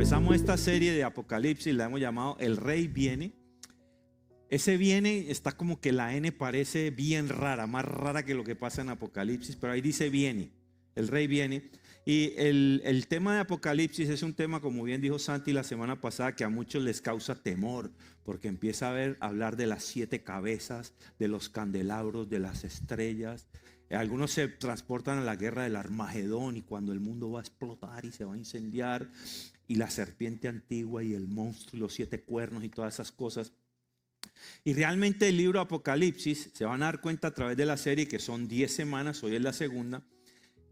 Empezamos esta serie de Apocalipsis, la hemos llamado El Rey Viene. Ese viene está como que la N parece bien rara, más rara que lo que pasa en Apocalipsis, pero ahí dice viene, el Rey viene. Y el tema de Apocalipsis es un tema, como bien dijo Santi la semana pasada, que a muchos les causa temor, porque empieza a hablar de las 7 cabezas, de los candelabros, de las estrellas. Algunos se transportan a la guerra del Armagedón y cuando el mundo va a explotar y se va a incendiar, y la serpiente antigua y el monstruo y los 7 cuernos y todas esas cosas. Y realmente el libro Apocalipsis, se van a dar cuenta a través de la serie, que son 10 semanas, hoy es la segunda,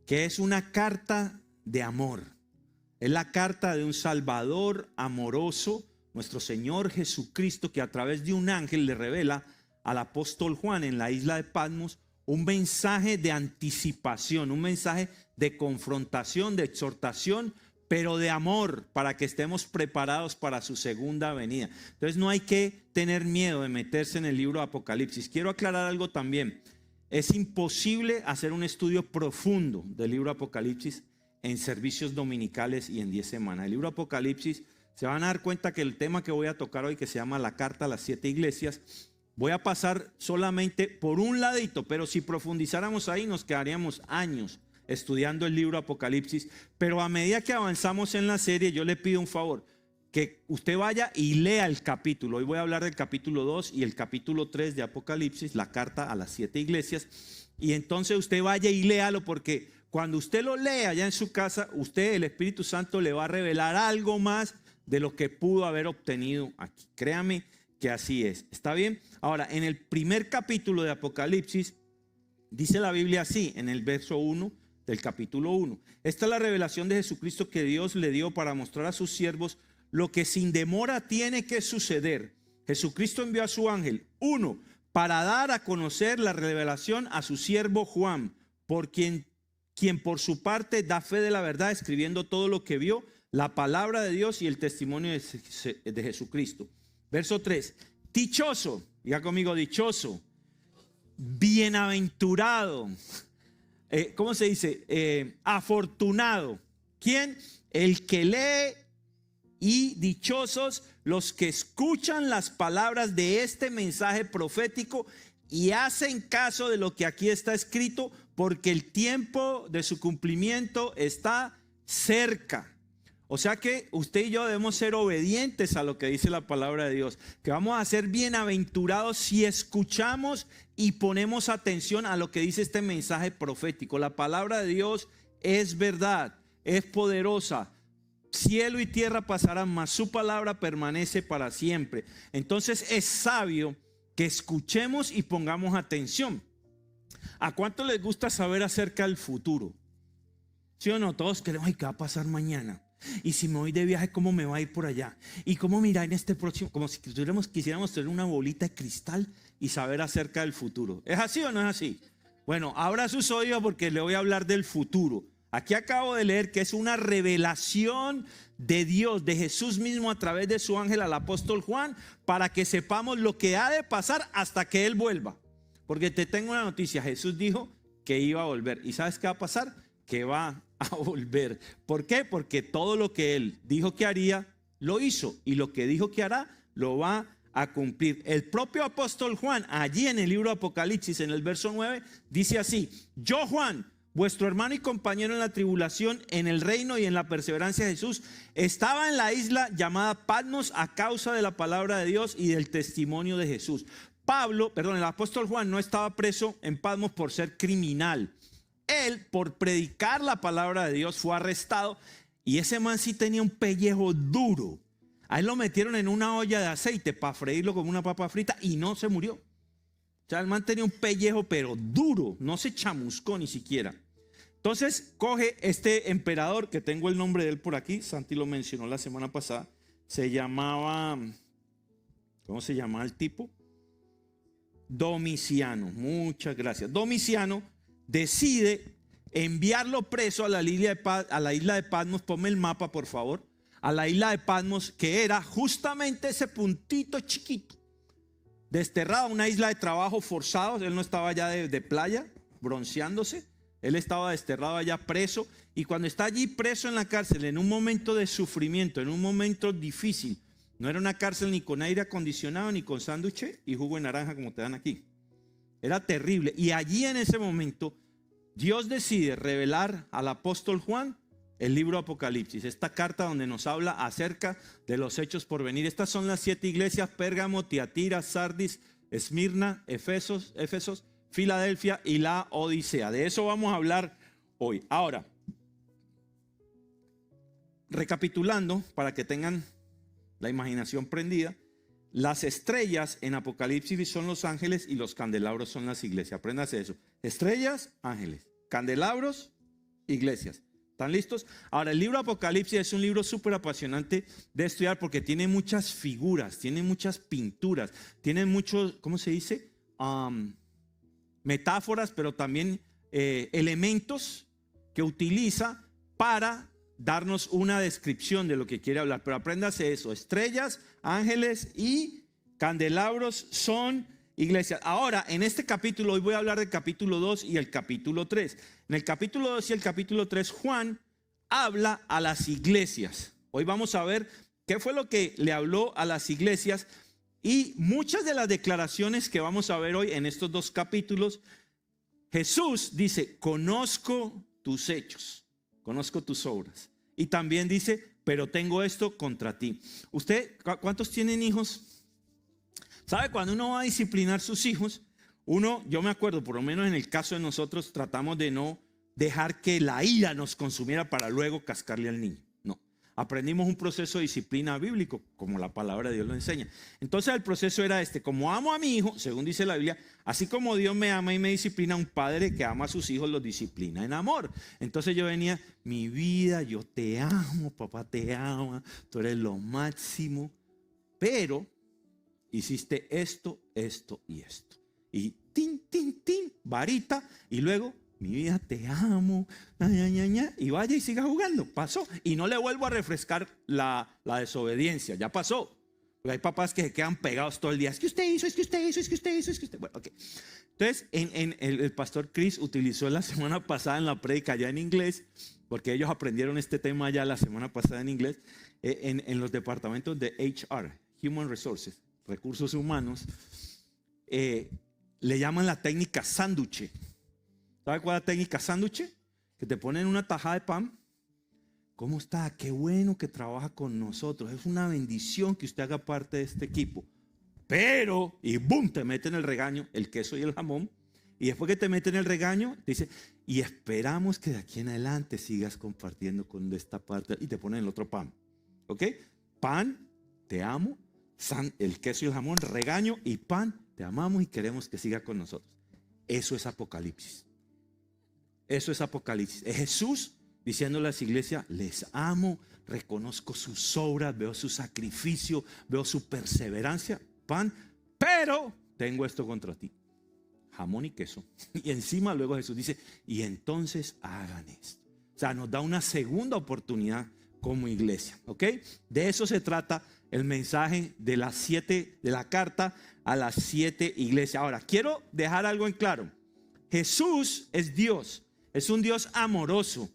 que es una carta de amor. Es la carta de un Salvador amoroso, nuestro Señor Jesucristo, que a través de un ángel le revela al apóstol Juan en la isla de Patmos un mensaje de anticipación, un mensaje de confrontación, de exhortación, pero de amor, para que estemos preparados para su segunda venida. Entonces no hay que tener miedo de meterse en el libro de Apocalipsis. Quiero aclarar algo también. Es imposible hacer un estudio profundo del libro de Apocalipsis en servicios dominicales y en 10 semanas. El libro de Apocalipsis, se van a dar cuenta que el tema que voy a tocar hoy, que se llama la carta a las 7 iglesias, voy a pasar solamente por un ladito, pero si profundizáramos ahí nos quedaríamos años estudiando el libro Apocalipsis. Pero a medida que avanzamos en la serie, yo le pido un favor, que usted vaya y lea el capítulo. Hoy voy a hablar del capítulo 2 y el capítulo 3 de Apocalipsis, la carta a las 7 iglesias. Y entonces usted vaya y léalo, porque cuando usted lo lea allá en su casa, usted, el Espíritu Santo, le va a revelar algo más de lo que pudo haber obtenido aquí. Créame que así es. ¿Está bien? Ahora, en el primer capítulo de Apocalipsis, dice la Biblia así, en el verso 1 del capítulo 1. Esta es la revelación de Jesucristo que Dios le dio para mostrar a sus siervos lo que sin demora tiene que suceder. Jesucristo envió a su ángel, 1, para dar a conocer la revelación a su siervo Juan, por quien por su parte da fe de la verdad, escribiendo todo lo que vio, la palabra de Dios y el testimonio de Jesucristo. Verso 3, dichoso, diga conmigo, dichoso, bienaventurado, ¿cómo se dice? Afortunado. ¿Quién? El que lee, y dichosos los que escuchan las palabras de este mensaje profético y hacen caso de lo que aquí está escrito, porque el tiempo de su cumplimiento está cerca. O sea que usted y yo debemos ser obedientes a lo que dice la palabra de Dios, que vamos a ser bienaventurados si escuchamos y ponemos atención a lo que dice este mensaje profético. La palabra de Dios es verdad, es poderosa. Cielo y tierra pasarán, mas su palabra permanece para siempre. Entonces es sabio que escuchemos y pongamos atención. ¿A cuánto les gusta saber acerca del futuro? ¿Sí o no? Todos queremos, ¿qué va a pasar mañana? Y si me voy de viaje, ¿cómo me va a ir por allá? Y cómo mirar en este próximo, como si quisiéramos tener una bolita de cristal y saber acerca del futuro. ¿Es así o no es así? Bueno, abra sus oídos porque le voy a hablar del futuro. Aquí acabo de leer que es una revelación de Dios, de Jesús mismo a través de su ángel al apóstol Juan, para que sepamos lo que ha de pasar hasta que Él vuelva. Porque te tengo una noticia, Jesús dijo que iba a volver. ¿Y sabes qué va a pasar? Que va a volver. ¿Por qué? Porque todo lo que Él dijo que haría, lo hizo. Y lo que dijo que hará, lo va a cumplir. El propio apóstol Juan, allí en el libro de Apocalipsis, en el verso 9, dice así: yo, Juan, vuestro hermano y compañero en la tribulación, en el reino y en la perseverancia de Jesús, estaba en la isla llamada Patmos a causa de la palabra de Dios y del testimonio de Jesús. El apóstol Juan no estaba preso en Patmos por ser criminal. Él, por predicar la palabra de Dios, fue arrestado, y ese man sí tenía un pellejo duro. A él lo metieron en una olla de aceite para freírlo como una papa frita y no se murió. O sea, el man tenía un pellejo pero duro, no se chamuscó ni siquiera. Entonces coge este emperador, que tengo el nombre de él por aquí, Santi lo mencionó la semana pasada, se llamaba, ¿cómo se llamaba el tipo? Domiciano, muchas gracias. Domiciano decide enviarlo preso a la isla de Patmos. Ponme el mapa, por favor. A la isla de Patmos, que era justamente ese puntito chiquito, desterrado, una isla de trabajo forzados. Él no estaba ya de playa, bronceándose. Él estaba desterrado allá preso, y cuando está allí preso en la cárcel, en un momento de sufrimiento, en un momento difícil, no era una cárcel ni con aire acondicionado, ni con sándwich y jugo de naranja como te dan aquí. Era terrible. Y allí en ese momento, Dios decide revelar al apóstol Juan el libro Apocalipsis, esta carta donde nos habla acerca de los hechos por venir. Estas son las 7 iglesias: Pérgamo, Tiatira, Sardis, Esmirna, Éfesos, Filadelfia y la Odisea. De eso vamos a hablar hoy. Ahora, recapitulando para que tengan la imaginación prendida, las estrellas en Apocalipsis son los ángeles y los candelabros son las iglesias. Apréndase eso: estrellas, ángeles; candelabros, iglesias. ¿Están listos? Ahora, el libro Apocalipsis es un libro súper apasionante de estudiar porque tiene muchas figuras, tiene muchas pinturas, tiene muchos, ¿cómo se dice? Metáforas, pero también elementos que utiliza para darnos una descripción de lo que quiere hablar. Pero apréndase eso: estrellas, ángeles y candelabros son iglesias. Ahora, en este capítulo, hoy voy a hablar del capítulo 2 y el capítulo 3. En el capítulo 2 y el capítulo 3, Juan habla a las iglesias. Hoy vamos a ver qué fue lo que le habló a las iglesias, y muchas de las declaraciones que vamos a ver hoy en estos dos capítulos. Jesús dice: conozco tus hechos, conozco tus obras. Y también dice: pero tengo esto contra ti. ¿Usted cuántos tienen hijos? ¿Sabe? Cuando uno va a disciplinar sus hijos, yo me acuerdo, por lo menos en el caso de nosotros, tratamos de no dejar que la ira nos consumiera para luego cascarle al niño. No, aprendimos un proceso de disciplina bíblico, como la palabra de Dios lo enseña. Entonces el proceso era este: como amo a mi hijo, según dice la Biblia, así como Dios me ama y me disciplina, un padre que ama a sus hijos los disciplina en amor. Entonces yo venía: mi vida, yo te amo, papá te ama, tú eres lo máximo, pero hiciste esto, esto y esto. Y tin, tin, tin, varita, y luego: mi vida, te amo, y vaya y siga jugando. Pasó. Y no le vuelvo a refrescar la desobediencia. Ya pasó. Porque hay papás que se quedan pegados todo el día: es que usted hizo, es que usted hizo, es que usted hizo, es que usted. Bueno, ok. Entonces, el pastor Chris utilizó la semana pasada en la prédica ya en inglés, porque ellos aprendieron este tema ya la semana pasada en inglés, en los departamentos de HR, Human Resources, recursos humanos. Le llaman la técnica sándwich. ¿Sabe cuál es la técnica sándwich? Que te ponen una tajada de pan. ¿Cómo está? Qué bueno que trabaja con nosotros. Es una bendición que usted haga parte de este equipo. Pero, y boom, te meten el regaño, el queso y el jamón. Y después que te meten el regaño, te dice: y esperamos que de aquí en adelante sigas compartiendo con esta parte. Y te ponen el otro pan. ¿Ok? Pan, te amo. El queso y el jamón, regaño y pan, te amamos y queremos que siga con nosotros. Eso es Apocalipsis. Eso es Apocalipsis. Es Jesús diciéndole a las iglesias: les amo, reconozco sus obras, veo su sacrificio, veo su perseverancia, pan, pero tengo esto contra ti: jamón y queso. Y encima luego Jesús dice: y entonces hagan esto. O sea, nos da una segunda oportunidad como iglesia. ¿Ok? De eso se trata el mensaje de la carta a las 7 iglesias. Ahora, quiero dejar algo en claro. Jesús es Dios, es un Dios amoroso.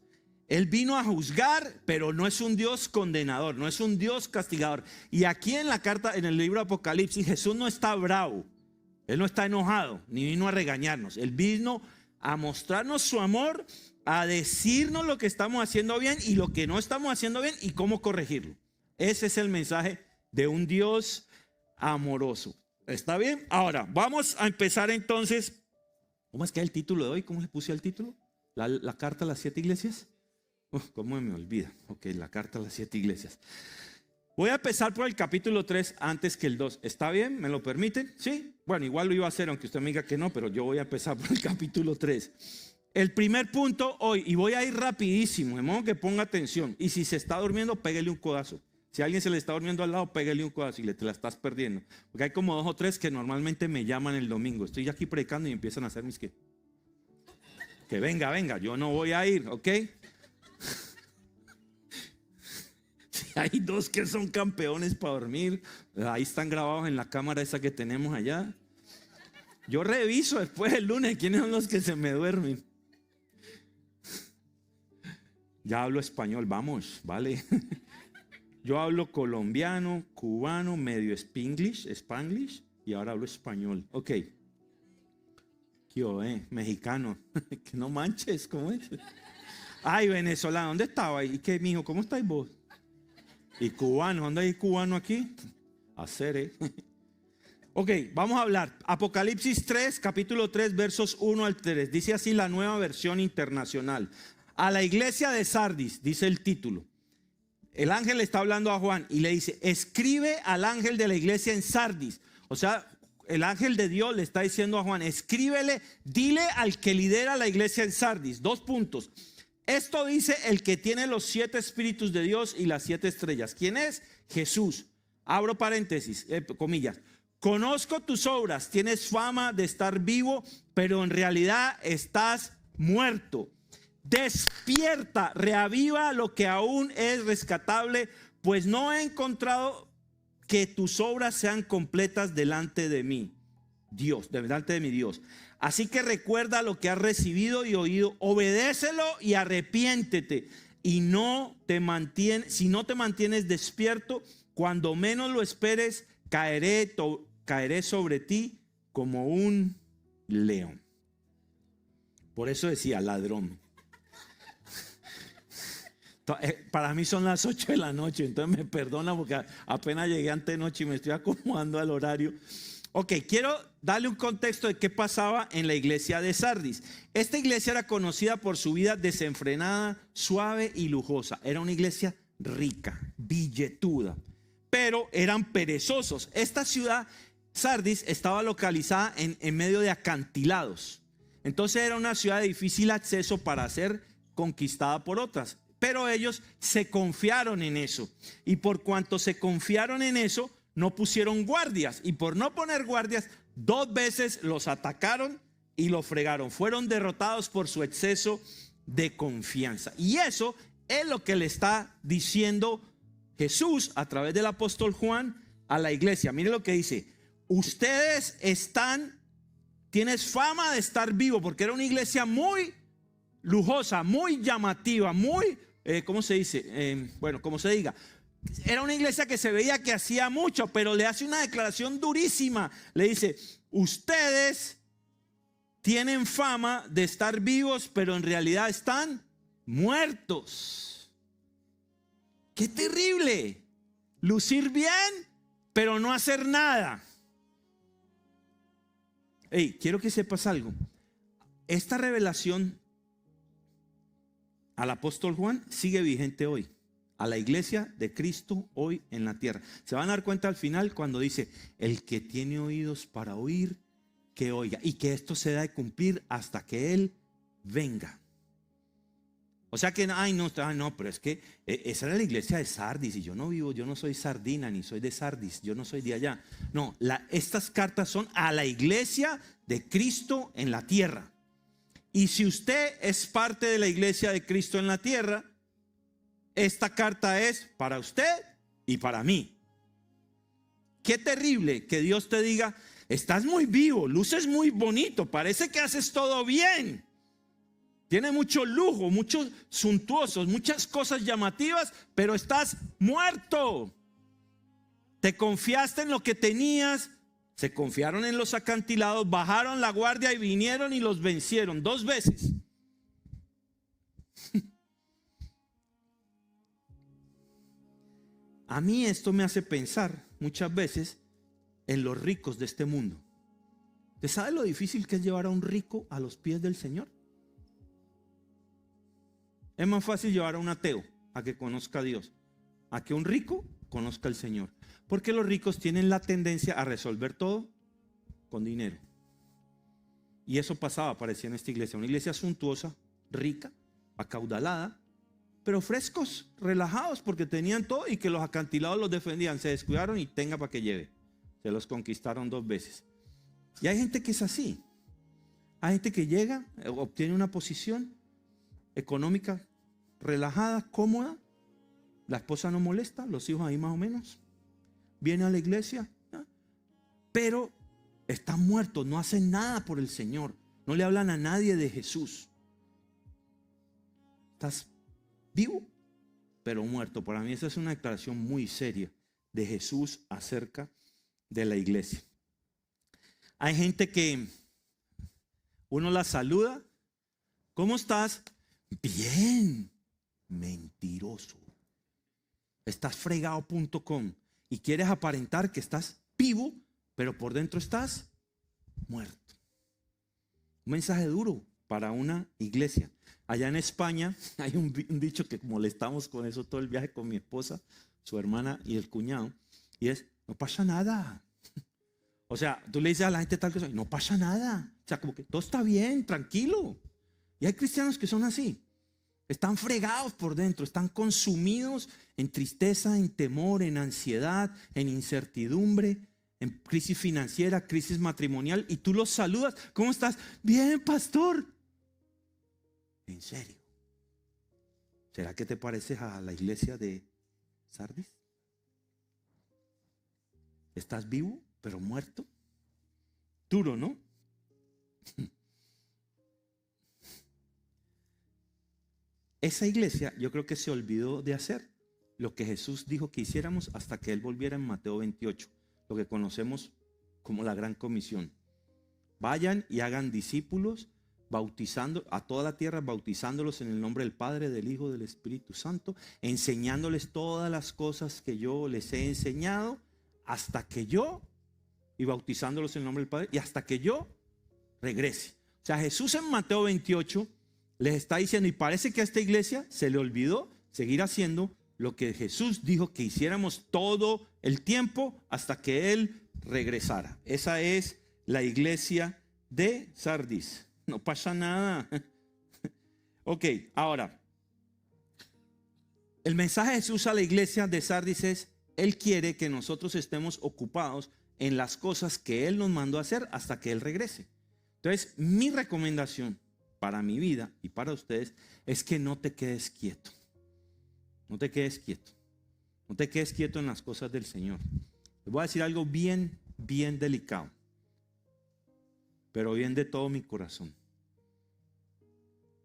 Él vino a juzgar, pero no es un Dios condenador, no es un Dios castigador. Y aquí en la carta, en el libro de Apocalipsis, Jesús no está bravo, Él no está enojado, ni vino a regañarnos. Él vino a mostrarnos su amor, a decirnos lo que estamos haciendo bien y lo que no estamos haciendo bien y cómo corregirlo. Ese es el mensaje de un Dios amoroso. ¿Está bien? Ahora, vamos a empezar entonces. ¿Cómo es que es el título de hoy? ¿Cómo le puse el título? La carta a las 7 iglesias. ¿Cómo me olvida? Ok, la carta a las 7 iglesias. Voy a empezar por el capítulo 3 antes que el 2. ¿Está bien? ¿Me lo permiten? ¿Sí? Bueno, igual lo iba a hacer aunque usted me diga que no, pero yo voy a empezar por el capítulo 3. El primer punto hoy, y voy a ir rapidísimo, de modo que ponga atención. Y si se está durmiendo, pégale un codazo. Si a alguien se le está durmiendo al lado, pégale un codazo y te la estás perdiendo. Porque hay como 2 o 3 que normalmente me llaman el domingo. Estoy aquí predicando y empiezan a hacer mis que venga, yo no voy a ir, ¿ok? Si hay 2 que son campeones para dormir, ahí están grabados en la cámara esa que tenemos allá. Yo reviso después el lunes quiénes son los que se me duermen. Ya hablo español, vamos, vale. Yo hablo colombiano, cubano, medio spanglish y ahora hablo español. Ok. Yo, mexicano. Que no manches, ¿cómo es? Ay, venezolano, ¿dónde estaba? ¿Y qué, mijo? ¿Cómo estáis vos? Y cubano, ¿dónde hay cubano aquí? Hacer, Ok, vamos a hablar. Apocalipsis 3, capítulo 3, versos 1 al 3. Dice así la Nueva Versión Internacional. A la iglesia de Sardis, dice el título. El ángel le está hablando a Juan y le dice, escribe al ángel de la iglesia en Sardis. O sea, el ángel de Dios le está diciendo a Juan, escríbele, dile al que lidera la iglesia en Sardis. 2 puntos. Esto dice el que tiene los 7 espíritus de Dios y las 7 estrellas. ¿Quién es? Jesús. Abro paréntesis, comillas. Conozco tus obras, tienes fama de estar vivo, pero en realidad estás muerto. Despierta, reaviva lo que aún es rescatable, pues no he encontrado que tus obras sean completas delante de mí, Dios, delante de mi Dios. Así que recuerda lo que has recibido y oído, obedécelo y arrepiéntete. Y si no te mantienes despierto, cuando menos lo esperes, caeré sobre ti como un león. Por eso decía ladrón. Para mí son las 8 de la noche, entonces me perdona porque apenas llegué antenoche y me estoy acomodando al horario. Ok, quiero darle un contexto de qué pasaba en la iglesia de Sardis. Esta iglesia era conocida por su vida desenfrenada, suave y lujosa. Era una iglesia rica, billetuda, pero eran perezosos. Esta ciudad, Sardis, estaba localizada en medio de acantilados. Entonces era una ciudad de difícil acceso para ser conquistada por otras. Pero ellos se confiaron en eso. Y por cuanto se confiaron en eso, no pusieron guardias. Y por no poner guardias, 2 veces los atacaron y los fregaron. Fueron derrotados por su exceso de confianza. Y eso es lo que le está diciendo Jesús a través del apóstol Juan a la iglesia. Mire lo que dice. Ustedes tienes fama de estar vivo, porque era una iglesia muy lujosa, muy llamativa, muy... ¿cómo se dice? Bueno, como se diga, era una iglesia que se veía que hacía mucho, pero le hace una declaración durísima. Le dice, ustedes tienen fama de estar vivos, pero en realidad están muertos. ¡Qué terrible! Lucir bien, pero no hacer nada. Hey, quiero que sepas algo. Esta revelación al apóstol Juan sigue vigente hoy, a la iglesia de Cristo hoy en la tierra. Se van a dar cuenta al final cuando dice, el que tiene oídos para oír, que oiga, y que esto se da de cumplir hasta que Él venga. O sea que, no, pero es que esa era la iglesia de Sardis y yo no soy sardina ni soy de Sardis, yo no soy de allá. No, estas cartas son a la iglesia de Cristo en la tierra. Y si usted es parte de la iglesia de Cristo en la tierra, esta carta es para usted y para mí. Qué terrible que Dios te diga, estás muy vivo, luces muy bonito, parece que haces todo bien. Tiene mucho lujo, muchos suntuosos, muchas cosas llamativas, pero estás muerto. Te confiaste en lo que tenías. Se confiaron en los acantilados, bajaron la guardia y vinieron y los vencieron 2 veces. A mí esto me hace pensar muchas veces en los ricos de este mundo. ¿Usted sabe lo difícil que es llevar a un rico a los pies del Señor? Es más fácil llevar a un ateo a que conozca a Dios, a que un rico conozca al Señor. Porque los ricos tienen la tendencia a resolver todo con dinero. Y eso parecía en esta iglesia. Una iglesia suntuosa, rica, acaudalada, pero frescos, relajados, porque tenían todo y que los acantilados los defendían. Se descuidaron y tenga para que lleve. Se los conquistaron 2 veces. Y hay gente que es así. Hay gente que llega, obtiene una posición económica relajada, cómoda. La esposa no molesta, los hijos ahí más o menos. Viene a la iglesia, pero están muertos, no hacen nada por el Señor, no le hablan a nadie de Jesús. Estás vivo, pero muerto. Para mí esa es una declaración muy seria de Jesús acerca de la iglesia. Hay gente que uno la saluda. ¿Cómo estás? Bien. Mentiroso. Estás fregado.com y quieres aparentar que estás vivo, pero por dentro estás muerto. Un mensaje duro para una iglesia. Allá en España hay un dicho que molestamos con eso todo el viaje con mi esposa, su hermana y el cuñado, y es: no pasa nada. O sea, tú le dices a la gente tal cosa y no pasa nada. O sea, como que todo está bien, tranquilo. Y hay cristianos que son así. Están fregados por dentro, están consumidos en tristeza, en temor, en ansiedad, en incertidumbre, en crisis financiera, crisis matrimonial, y tú los saludas. ¿Cómo estás? Bien, pastor. ¿En serio? ¿Será que te pareces a la iglesia de Sardis? ¿Estás vivo, pero muerto? Duro, ¿no? Esa iglesia yo creo que se olvidó de hacer lo que Jesús dijo que hiciéramos hasta que Él volviera en Mateo 28, lo que conocemos como la Gran Comisión. Vayan y hagan discípulos, bautizando a toda la tierra, bautizándolos en el nombre del Padre, del Hijo, del Espíritu Santo, enseñándoles todas las cosas que yo les he enseñado, hasta que yo, y bautizándolos en el nombre del Padre, y hasta que yo regrese. O sea, Jesús en Mateo 28 les está diciendo, y parece que a esta iglesia se le olvidó seguir haciendo lo que Jesús dijo que hiciéramos todo el tiempo hasta que Él regresara. Esa es la iglesia de Sardis. No pasa nada. Ok, ahora, el mensaje de Jesús a la iglesia de Sardis es: Él quiere que nosotros estemos ocupados en las cosas que Él nos mandó a hacer hasta que Él regrese. Entonces, mi recomendación para mi vida y para ustedes es que no te quedes quieto. No te quedes quieto. No te quedes quieto en las cosas del Señor. Les voy a decir algo bien delicado, pero bien de todo mi corazón.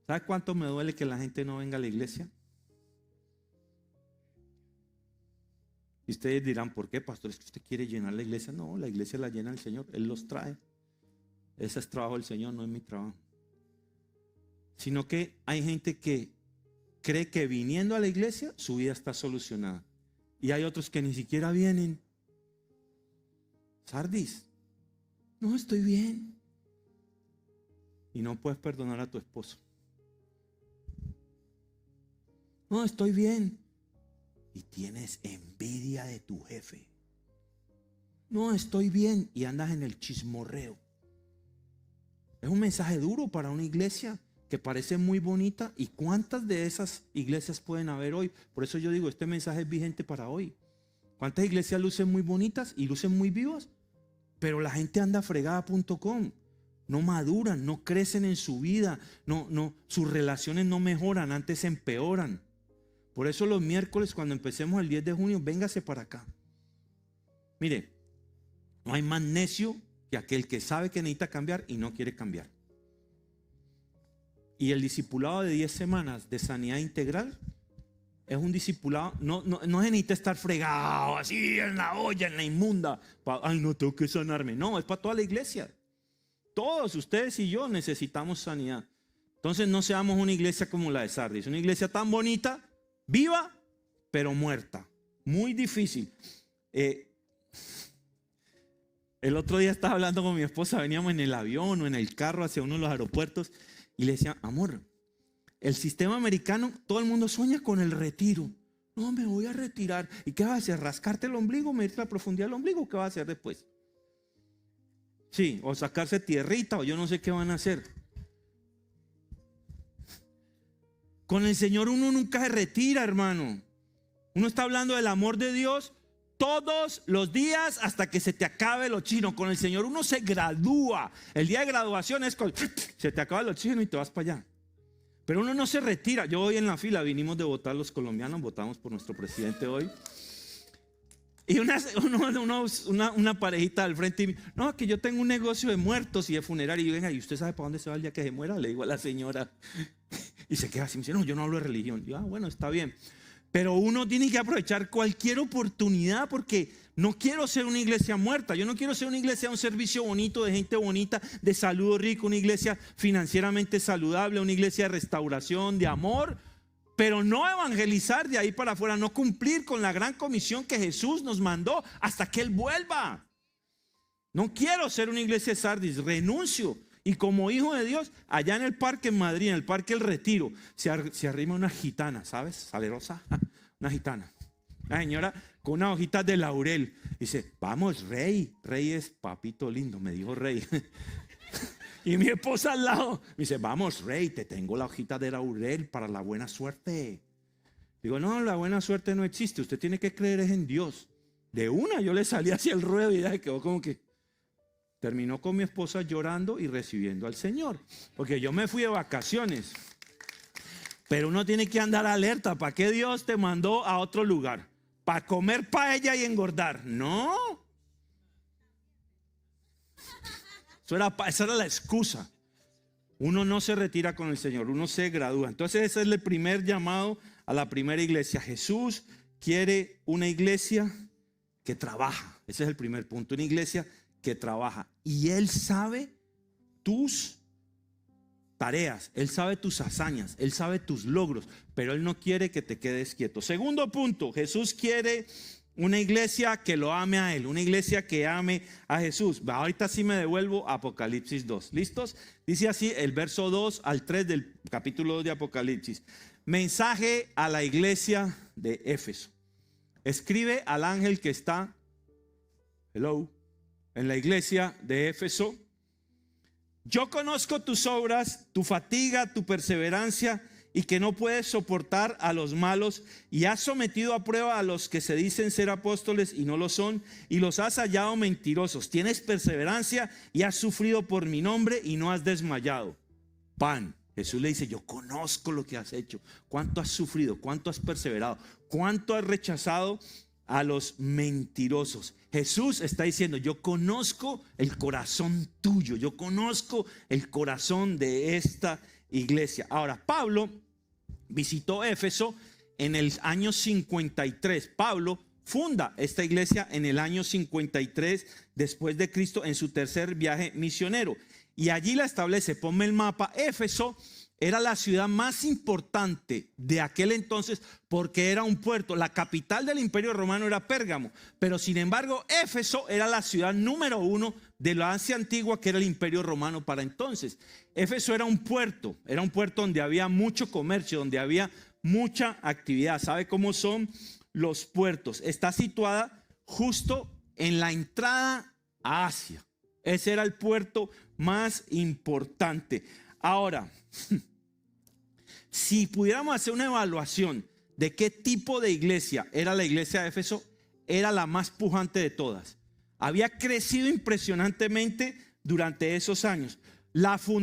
¿Sabe cuánto me duele que la gente no venga a la iglesia? Y ustedes dirán, ¿por qué, pastor? ¿Es que usted quiere llenar la iglesia? No, la iglesia la llena el Señor. Él los trae. Ese es trabajo del Señor, no es mi trabajo. Sino que hay gente que cree que viniendo a la iglesia su vida está solucionada. Y hay otros que ni siquiera vienen. Sardis, no, estoy bien. Y no puedes perdonar a tu esposo. No, estoy bien. Y tienes envidia de tu jefe. No, estoy bien. Y andas en el chismorreo. Es un mensaje duro para una iglesia que parece muy bonita. ¿Y cuántas de esas iglesias pueden haber hoy? Por eso yo digo, este mensaje es vigente para hoy. ¿Cuántas iglesias lucen muy bonitas y lucen muy vivas? Pero la gente anda fregada.com. No maduran, no crecen en su vida, sus relaciones no mejoran, antes empeoran. Por eso los miércoles, cuando empecemos el 10 de junio, véngase para acá. Mire, no hay más necio que aquel que sabe que necesita cambiar y no quiere cambiar. Y el discipulado de 10 semanas de sanidad integral es un discipulado, no se necesita estar fregado así en la olla, en la inmunda. Ay, no, tengo que sanarme. No, es para toda la iglesia. Todos ustedes y yo necesitamos sanidad. Entonces no seamos una iglesia como la de Sardis, una iglesia tan bonita, viva, pero muerta. Muy difícil. El otro día estaba hablando con mi esposa, veníamos en el avión o en el carro hacia uno de los aeropuertos y le decía, amor, el sistema americano, todo el mundo sueña con el retiro. No, me voy a retirar. ¿Y qué vas a hacer? ¿Rascarte el ombligo? ¿Medirte la profundidad del ombligo? ¿Qué vas a hacer después? Sí, o sacarse tierrita o yo no sé qué van a hacer. Con el Señor uno nunca se retira, hermano. Uno está hablando del amor de Dios todos los días hasta que se te acabe el oxígeno. Con el Señor uno se gradúa. El día de graduación es cuando se te acaba el oxígeno y te vas para allá. Pero uno no se retira. Yo hoy en la fila vinimos de votar los colombianos, votamos por nuestro presidente hoy. Y una parejita al frente, no, que yo tengo un negocio de muertos y de funeraria. Y venga, ¿y usted sabe para dónde se va el día que se muera? Le digo a la señora. Y se queda así, me dice, no, yo no hablo de religión. Y yo, bueno, está bien. Pero uno tiene que aprovechar cualquier oportunidad porque no quiero ser una iglesia muerta. Yo no quiero ser una iglesia, un servicio bonito, de gente bonita, de saludo rico, una iglesia financieramente saludable, una iglesia de restauración, de amor. Pero no evangelizar de ahí para afuera, no cumplir con la gran comisión que Jesús nos mandó hasta que Él vuelva. No quiero ser una iglesia de Sardis, renuncio. Y como hijo de Dios, allá en el parque en Madrid, en el parque El Retiro, se arrima una gitana, ¿sabes? Salerosa, una gitana. Una señora con unas hojitas de laurel. Dice, vamos, Rey. Rey es papito lindo, me dijo Rey. Y mi esposa al lado me dice, vamos, Rey, te tengo la hojita de laurel para la buena suerte. Digo, no, la buena suerte no existe. Usted tiene que creer en Dios. De una yo le salí hacia el ruedo y ya se quedó como que... Terminó con mi esposa llorando y recibiendo al Señor. Porque yo me fui de vacaciones. Pero uno tiene que andar alerta. ¿Para qué Dios te mandó a otro lugar? ¿Para comer paella y engordar? No. Esa era la excusa. Uno no se retira con el Señor, uno se gradúa. Entonces ese es el primer llamado a la primera iglesia. Jesús quiere una iglesia que trabaja. Ese es el primer punto. Una iglesia que trabaja. Y Él sabe tus tareas, Él sabe tus hazañas, Él sabe tus logros, pero Él no quiere que te quedes quieto. Segundo punto, Jesús quiere una iglesia que lo ame a Él, una iglesia que ame a Jesús. Ahorita sí me devuelvo a Apocalipsis 2. ¿Listos? Dice así el verso 2 al 3 del capítulo 2 de Apocalipsis. Mensaje a la iglesia de Éfeso. Escribe al ángel que está, en la iglesia de Éfeso. Yo conozco tus obras, tu fatiga, tu perseverancia y que no puedes soportar a los malos y has sometido a prueba a los que se dicen ser apóstoles y no lo son y los has hallado mentirosos. Tienes perseverancia y has sufrido por mi nombre y no has desmayado. Jesús le dice, yo conozco lo que has hecho, cuánto has sufrido, cuánto has perseverado, cuánto has rechazado a los mentirosos. Jesús está diciendo, yo conozco el corazón tuyo, yo conozco el corazón de esta iglesia. Ahora, Pablo visitó Éfeso en el año 53. Pablo funda esta iglesia en el año 53 después de Cristo en su tercer viaje misionero. Y allí la establece, ponme el mapa. Éfeso era la ciudad más importante de aquel entonces porque era un puerto. La capital del Imperio Romano era Pérgamo, pero sin embargo Éfeso era la ciudad número 1 de la Asia antigua, que era el Imperio Romano para entonces. Éfeso era un puerto donde había mucho comercio, donde había mucha actividad. ¿Sabe cómo son los puertos? Está situada justo en la entrada a Asia. Ese era el puerto más importante. Ahora, si pudiéramos hacer una evaluación de qué tipo de iglesia era la iglesia de Éfeso, era la más pujante de todas. Había crecido impresionantemente durante esos años.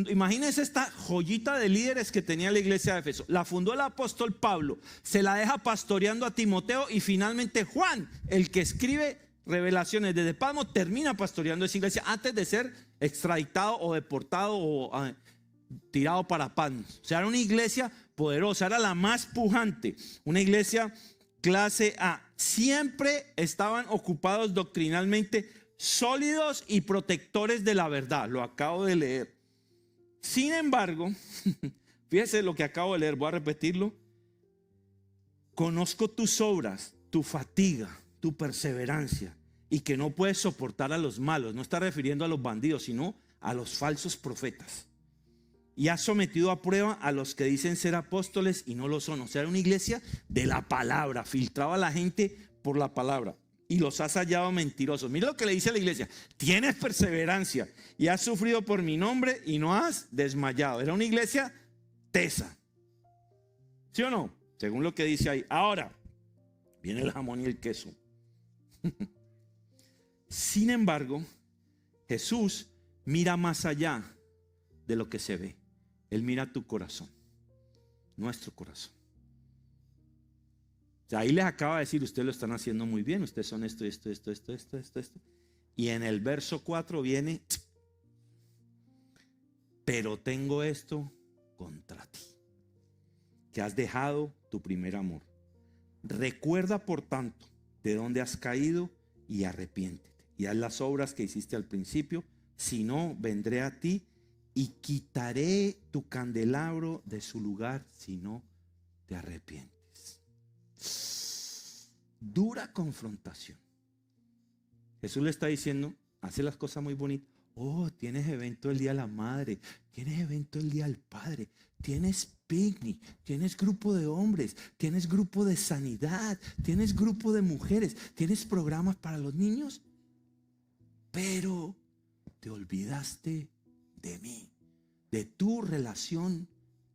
Imagínense esta joyita de líderes que tenía la iglesia de Éfeso. La fundó el apóstol Pablo, se la deja pastoreando a Timoteo y finalmente Juan, el que escribe Revelaciones desde Patmos, termina pastoreando esa iglesia antes de ser extraditado o deportado o tirado para Patmos. O sea, era una iglesia poderosa, era la más pujante, una iglesia clase A. Siempre estaban ocupados doctrinalmente, sólidos y protectores de la verdad. Lo acabo de leer. Sin embargo, fíjese lo que acabo de leer, voy a repetirlo. Conozco tus obras, tu fatiga, tu perseverancia y que no puedes soportar a los malos. No está refiriendo a los bandidos, sino a los falsos profetas. Y has sometido a prueba a los que dicen ser apóstoles y no lo son. O sea, era una iglesia de la palabra, filtraba a la gente por la palabra y los has hallado mentirosos. Mira lo que le dice a la iglesia: tienes perseverancia y has sufrido por mi nombre y no has desmayado. Era una iglesia tesa, ¿sí o no? Según lo que dice ahí. Ahora viene el jamón y el queso. Sin embargo, Jesús mira más allá de lo que se ve. Él mira tu corazón, nuestro corazón. O sea, ahí les acaba de decir, ustedes lo están haciendo muy bien, ustedes son esto. Y en el verso 4 viene, pero tengo esto contra ti. que has dejado tu primer amor. Recuerda, por tanto, de dónde has caído y arrepiéntete. Y haz las obras que hiciste al principio. Si no, vendré a ti y quitaré tu candelabro de su lugar si no te arrepientes. Dura confrontación. Jesús le está diciendo, hace las cosas muy bonitas. Oh, tienes evento el día de la madre, tienes evento el día del padre, tienes picnic, tienes grupo de hombres, tienes grupo de sanidad, tienes grupo de mujeres, tienes programas para los niños, pero te olvidaste de mí, de tu relación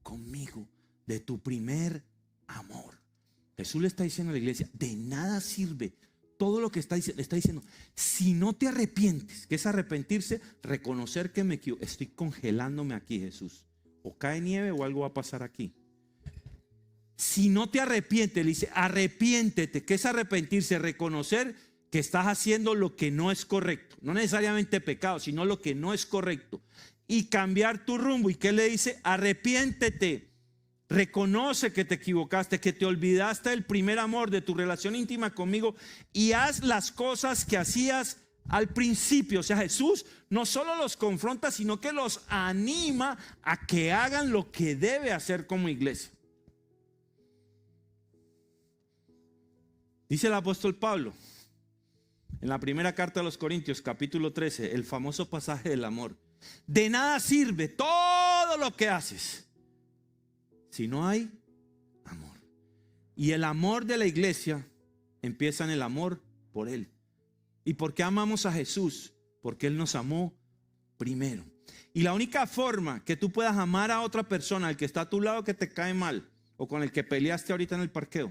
conmigo, de tu primer amor. Jesús le está diciendo a la iglesia, de nada sirve todo lo que está diciendo, si no te arrepientes. ¿Qué es arrepentirse? Reconocer que me equivoqué. Estoy congelándome aquí, Jesús. O cae nieve o algo va a pasar aquí. Si no te arrepientes, le dice, arrepiéntete. ¿Qué es arrepentirse? Reconocer que estás haciendo lo que no es correcto. No necesariamente pecado, sino lo que no es correcto. Y cambiar tu rumbo. ¿Y qué le dice? Arrepiéntete. Reconoce que te equivocaste, que te olvidaste del primer amor, de tu relación íntima conmigo, y haz las cosas que hacías al principio. O sea, Jesús no solo los confronta, sino que los anima a que hagan lo que debe hacer como iglesia. Dice el apóstol Pablo en la primera carta a los Corintios, capítulo 13, el famoso pasaje del amor. De nada sirve todo lo que haces si no hay amor. Y el amor de la iglesia empieza en el amor por Él. ¿Y por qué amamos a Jesús? Porque Él nos amó primero. Y la única forma que tú puedas amar a otra persona, al que está a tu lado que te cae mal, o con el que peleaste ahorita en el parqueo,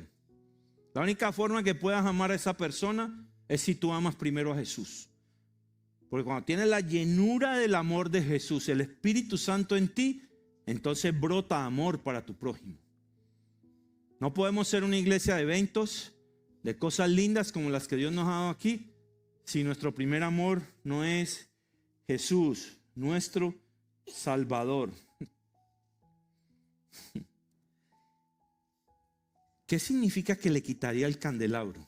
la única forma que puedas amar a esa persona es si tú amas primero a Jesús. Porque cuando tienes la llenura del amor de Jesús, el Espíritu Santo en ti, entonces brota amor para tu prójimo. No podemos ser una iglesia de eventos, de cosas lindas como las que Dios nos ha dado aquí, si nuestro primer amor no es Jesús, nuestro Salvador. ¿Qué significa que le quitaría el candelabro?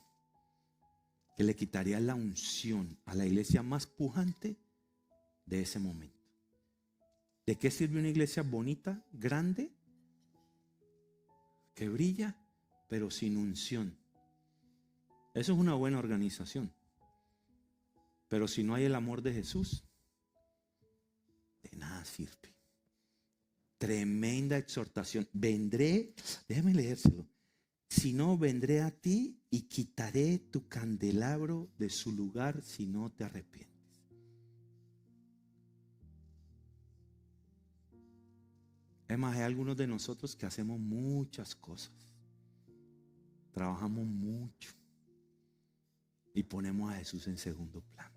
Que le quitaría la unción a la iglesia más pujante de ese momento. ¿De qué sirve una iglesia bonita, grande, que brilla, pero sin unción? Eso es una buena organización. Pero si no hay el amor de Jesús, de nada sirve. Tremenda exhortación. Vendré, déjame leérselo. Si no, vendré a ti y quitaré tu candelabro de su lugar si no te arrepientes. Además, hay algunos de nosotros que hacemos muchas cosas. Trabajamos mucho y ponemos a Jesús en segundo plano.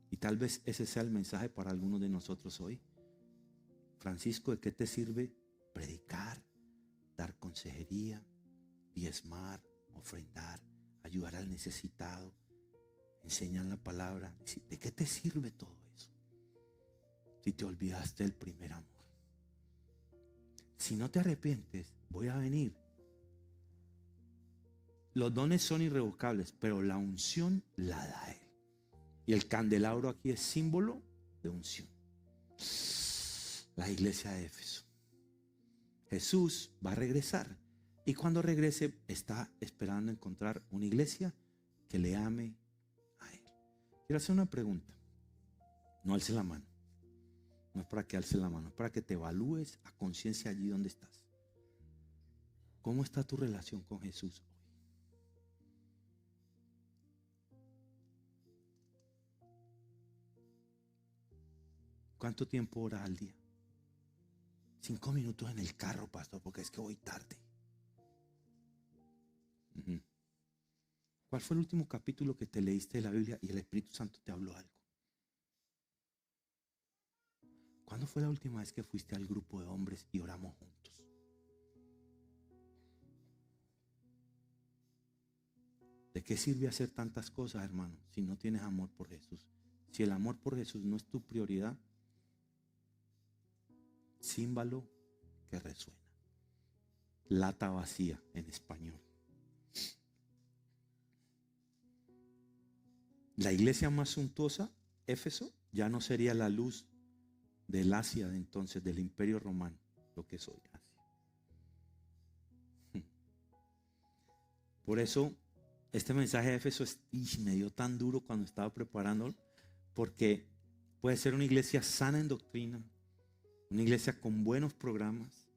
Y tal vez ese sea el mensaje para algunos de nosotros hoy. Francisco, ¿de qué te sirve predicar, dar consejería, diezmar, ofrendar, ayudar al necesitado, enseñar la palabra? ¿De qué te sirve todo eso si te olvidaste del primer amor? Si no te arrepientes, voy a venir. Los dones son irrevocables, pero la unción la da Él. Y el candelabro aquí es símbolo de unción. La iglesia de Éfeso. Jesús va a regresar. Y cuando regrese, está esperando encontrar una iglesia que le ame a Él. Quiero hacer una pregunta. No alce la mano. No es para que alce la mano, es para que te evalúes a conciencia allí donde estás. ¿Cómo está tu relación con Jesús hoy? ¿Cuánto tiempo oras al día? 5 minutos en el carro, pastor, porque es que voy tarde. ¿Cuál fue el último capítulo que te leíste de la Biblia y el Espíritu Santo te habló algo? ¿Cuándo fue la última vez que fuiste al grupo de hombres y oramos juntos? ¿De qué sirve hacer tantas cosas, hermano, si no tienes amor por Jesús? Si el amor por Jesús no es tu prioridad, címbalo que resuena. lata vacía en español. La iglesia más suntuosa, Éfeso, ya no sería la luz del Asia de entonces, del Imperio Romano, lo que es hoy Asia. Por eso este mensaje de Éfeso me dio tan duro cuando estaba preparándolo, porque puede ser una iglesia sana en doctrina, una iglesia con buenos programas,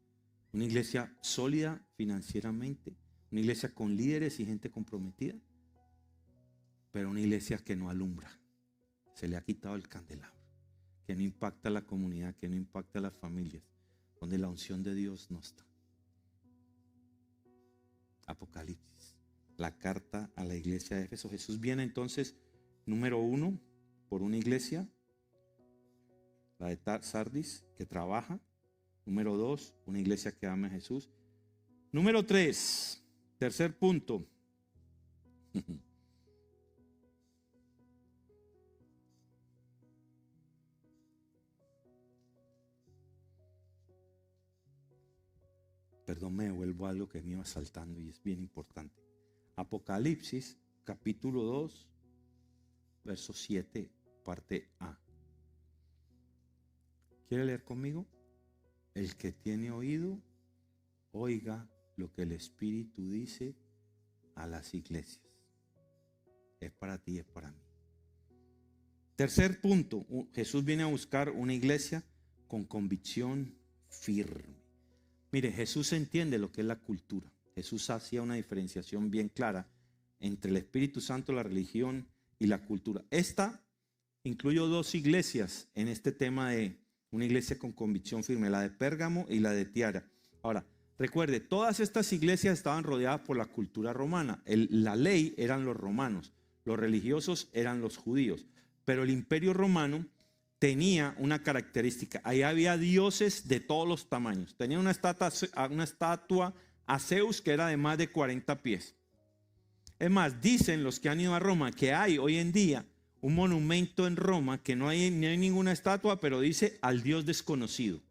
una iglesia sólida financieramente, una iglesia con líderes y gente comprometida, pero una iglesia que no alumbra, se le ha quitado el candelabro, que no impacta a la comunidad, que no impacta a las familias, donde la unción de Dios no está. Apocalipsis, la carta a la iglesia de Éfeso. Jesús viene entonces, número 1, por una iglesia, la de Sardis, que trabaja. Número 2, una iglesia que ama a Jesús. Número 3, tercer punto. Perdón, me devuelvo a algo que me iba saltando y es bien importante. Apocalipsis, capítulo 2, verso 7, parte A. ¿Quiere leer conmigo? El que tiene oído, oiga lo que el Espíritu dice a las iglesias. Es para ti, es para mí. Tercer punto, Jesús viene a buscar una iglesia con convicción firme. Mire, Jesús entiende lo que es la cultura. Jesús hacía una diferenciación bien clara entre el Espíritu Santo, la religión y la cultura. Esta incluyó 2 iglesias en este tema de una iglesia con convicción firme, la de Pérgamo y la de Tiatira. Ahora, recuerde, todas estas iglesias estaban rodeadas por la cultura romana. La ley eran los romanos, los religiosos eran los judíos, pero el imperio romano tenía una característica. Ahí había dioses de todos los tamaños. Tenía una estatua a Zeus que era de más de 40 pies. Es más, dicen los que han ido a Roma que hay hoy en día un monumento en Roma que no hay ninguna estatua, pero dice al Dios desconocido.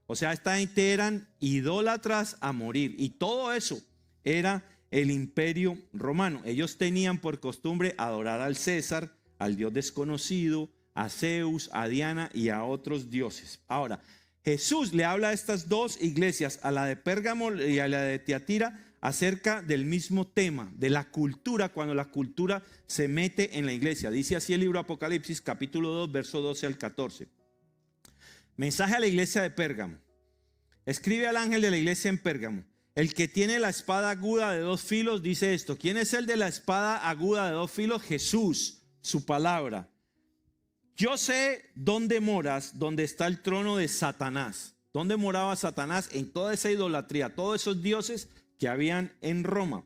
O sea, esta gente eran idólatras a morir, y todo eso era el imperio romano. Ellos tenían por costumbre adorar al César, al Dios desconocido, a Zeus, a Diana y a otros dioses. Ahora, Jesús le habla a estas 2 iglesias, a la de Pérgamo y a la de Tiatira, acerca del mismo tema, de la cultura, cuando la cultura se mete en la iglesia. Dice así el libro Apocalipsis, capítulo 2, verso 12 al 14. Mensaje a la iglesia de Pérgamo. Escribe al ángel de la iglesia en Pérgamo: el que tiene la espada aguda de 2 filos dice esto. ¿Quién es el de la espada aguda de 2 filos? Jesús, su palabra. Yo sé dónde moras, donde está el trono de Satanás. ¿Dónde moraba Satanás? En toda esa idolatría, todos esos dioses que habían en Roma.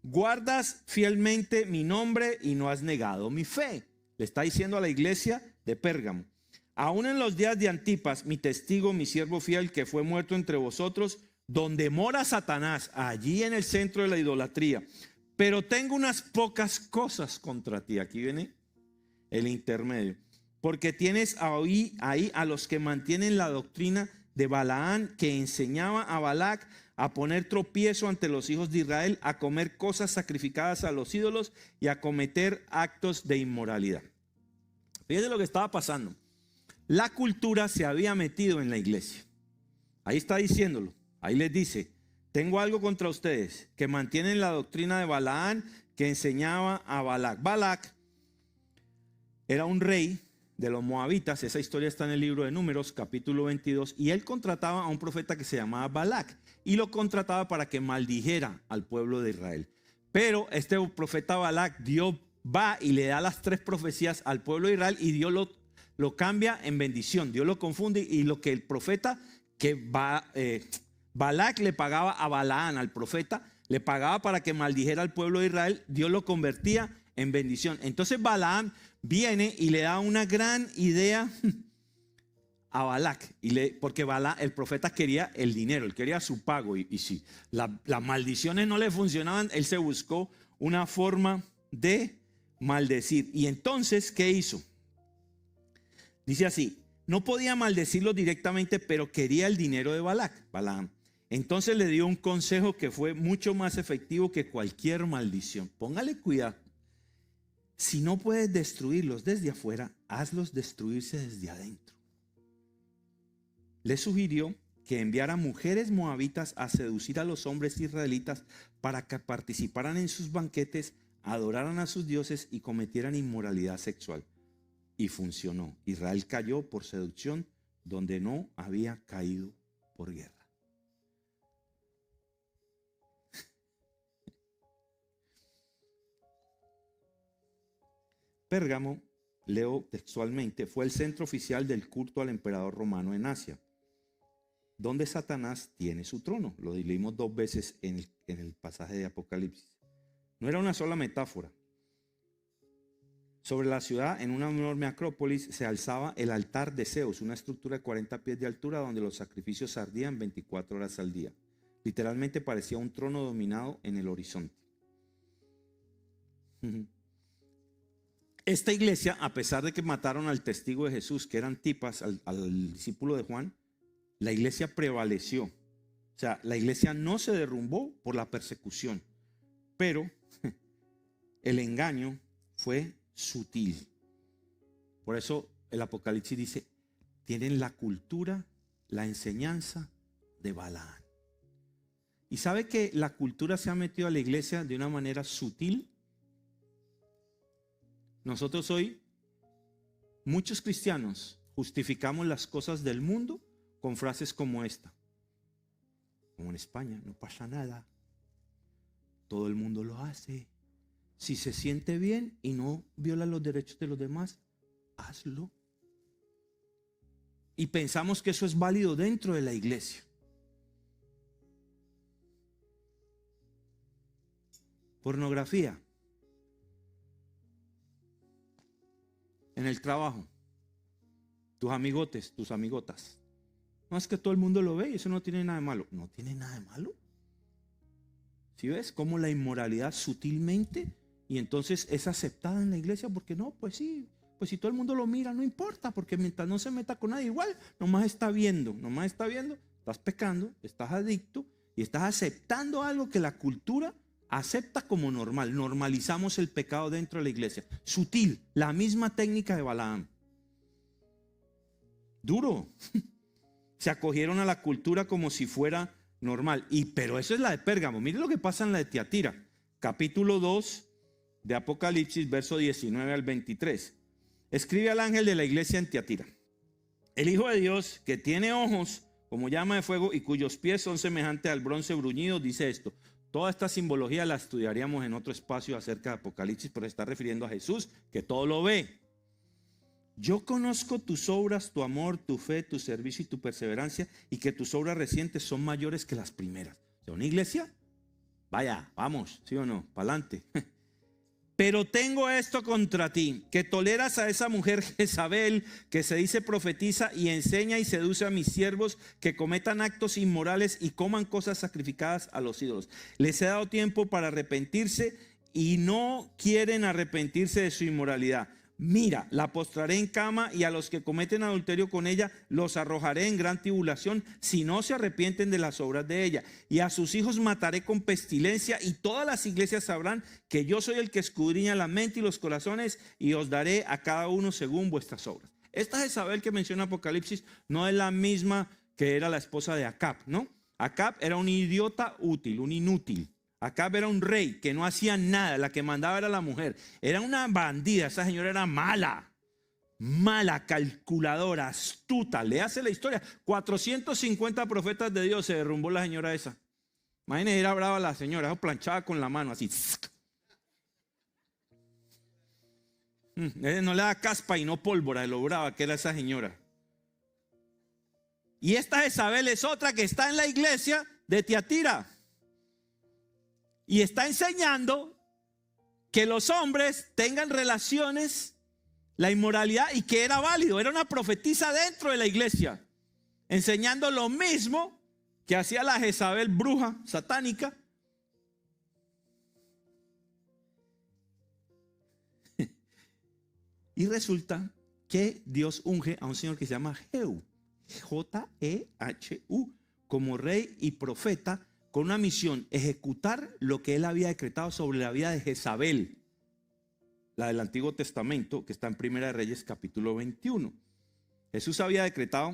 Guardas fielmente mi nombre y no has negado mi fe. Le está diciendo a la iglesia de Pérgamo. Aún en los días de Antipas, mi testigo, mi siervo fiel, que fue muerto entre vosotros, donde mora Satanás, allí en el centro de la idolatría. Pero tengo unas pocas cosas contra ti. Aquí viene el intermedio. Porque tienes ahí a los que mantienen la doctrina de Balaán, que enseñaba a Balac a poner tropiezo ante los hijos de Israel, a comer cosas sacrificadas a los ídolos y a cometer actos de inmoralidad. Fíjense lo que estaba pasando. La cultura se había metido en la iglesia. Ahí está diciéndolo. Ahí les dice: tengo algo contra ustedes, que mantienen la doctrina de Balaán, que enseñaba a Balac. Balac era un rey de los moabitas. Esa historia está en el libro de Números, capítulo 22, y él contrataba a un profeta que se llamaba Balac, y lo contrataba para que maldijera al pueblo de Israel. Pero este profeta Balac, Dios va y le da las 3 profecías al pueblo de Israel, y Dios lo cambia en bendición. Dios lo confunde, y lo que el profeta Balac le pagaba a Balaán, al profeta, le pagaba para que maldijera al pueblo de Israel, Dios lo convertía en bendición. Entonces Balaam viene y le da una gran idea a Balac, porque el profeta quería el dinero, él quería su pago, y si las maldiciones no le funcionaban, él se buscó una forma de maldecir. Y entonces, ¿qué hizo? Dice así: no podía maldecirlo directamente, pero quería el dinero de Balaam. Entonces le dio un consejo que fue mucho más efectivo que cualquier maldición. Póngale cuidado. Si no puedes destruirlos desde afuera, hazlos destruirse desde adentro. Le sugirió que enviara mujeres moabitas a seducir a los hombres israelitas para que participaran en sus banquetes, adoraran a sus dioses y cometieran inmoralidad sexual. Y funcionó. Israel cayó por seducción donde no había caído por guerra. Pérgamo, leo textualmente, fue el centro oficial del culto al emperador romano en Asia, donde Satanás tiene su trono. Lo leímos 2 veces en el pasaje de Apocalipsis. No era una sola metáfora. Sobre la ciudad, en una enorme acrópolis, se alzaba el altar de Zeus, una estructura de 40 pies de altura donde los sacrificios ardían 24 horas al día. Literalmente parecía un trono dominado en el horizonte. Esta iglesia, a pesar de que mataron al testigo de Jesús, que eran Antipas, al discípulo de Juan, la iglesia prevaleció. O sea, la iglesia no se derrumbó por la persecución, pero el engaño fue sutil. Por eso el Apocalipsis dice, tienen la cultura, la enseñanza de Balaam. ¿Y sabe que la cultura se ha metido a la iglesia de una manera sutil? Nosotros hoy, muchos cristianos, justificamos las cosas del mundo con frases como esta. Como en España, no pasa nada. Todo el mundo lo hace. Si se siente bien y no viola los derechos de los demás, hazlo. Y pensamos que eso es válido dentro de la iglesia. Pornografía. En el trabajo. Tus amigotes, tus amigotas. No es que todo el mundo lo ve y eso no tiene nada de malo. No tiene nada de malo. ¿Sí ves? Como la inmoralidad sutilmente y entonces es aceptada en la iglesia porque no, pues sí. Pues si todo el mundo lo mira, no importa, porque mientras no se meta con nadie, igual, nomás está viendo, estás pecando, estás adicto y estás aceptando algo que la cultura acepta como normal. Normalizamos el pecado dentro de la iglesia. Sutil, la misma técnica de Balaam. Duro. Se acogieron a la cultura como si fuera normal. Pero eso es la de Pérgamo. Miren lo que pasa en la de Tiatira. Capítulo 2 de Apocalipsis, verso 19 al 23. Escribe al ángel de la iglesia en Tiatira. El Hijo de Dios, que tiene ojos como llama de fuego y cuyos pies son semejantes al bronce bruñido, dice esto. Toda esta simbología la estudiaríamos en otro espacio acerca de Apocalipsis, pero se está refiriendo a Jesús, que todo lo ve. Yo conozco tus obras, tu amor, tu fe, tu servicio y tu perseverancia, y que tus obras recientes son mayores que las primeras. O sea, una iglesia, vaya, vamos, ¿sí o no? Para adelante. Pero tengo esto contra ti, que toleras a esa mujer Jezabel, que se dice profetiza y enseña y seduce a mis siervos que cometan actos inmorales y coman cosas sacrificadas a los ídolos. Les he dado tiempo para arrepentirse y no quieren arrepentirse de su inmoralidad. Mira, la postraré en cama y a los que cometen adulterio con ella los arrojaré en gran tribulación si no se arrepienten de las obras de ella. Y a sus hijos mataré con pestilencia y todas las iglesias sabrán que yo soy el que escudriña la mente y los corazones y os daré a cada uno según vuestras obras. Esta Jezabel que menciona Apocalipsis no es la misma que era la esposa de Acab, ¿no? Acab era un idiota útil, un inútil. Acab era un rey que no hacía nada, la que mandaba era la mujer. Era una bandida, esa señora era mala, calculadora, astuta. Le hace la historia. 450 profetas de Dios se derrumbó la señora esa. Imagínense, era brava la señora, planchaba con la mano así. No le da caspa y no pólvora de lo brava que era esa señora. Y esta Jezabel es otra que está en la iglesia de Tiatira. Y está enseñando que los hombres tengan relaciones, la inmoralidad, y que era válido. Era una profetisa dentro de la iglesia, enseñando lo mismo que hacía la Jezabel bruja satánica. Y resulta que Dios unge a un señor que se llama Jehu, Jehu, como rey y profeta con una misión: ejecutar lo que él había decretado sobre la vida de Jezabel, la del Antiguo Testamento, que está en Primera de Reyes capítulo 21. Jesús había decretado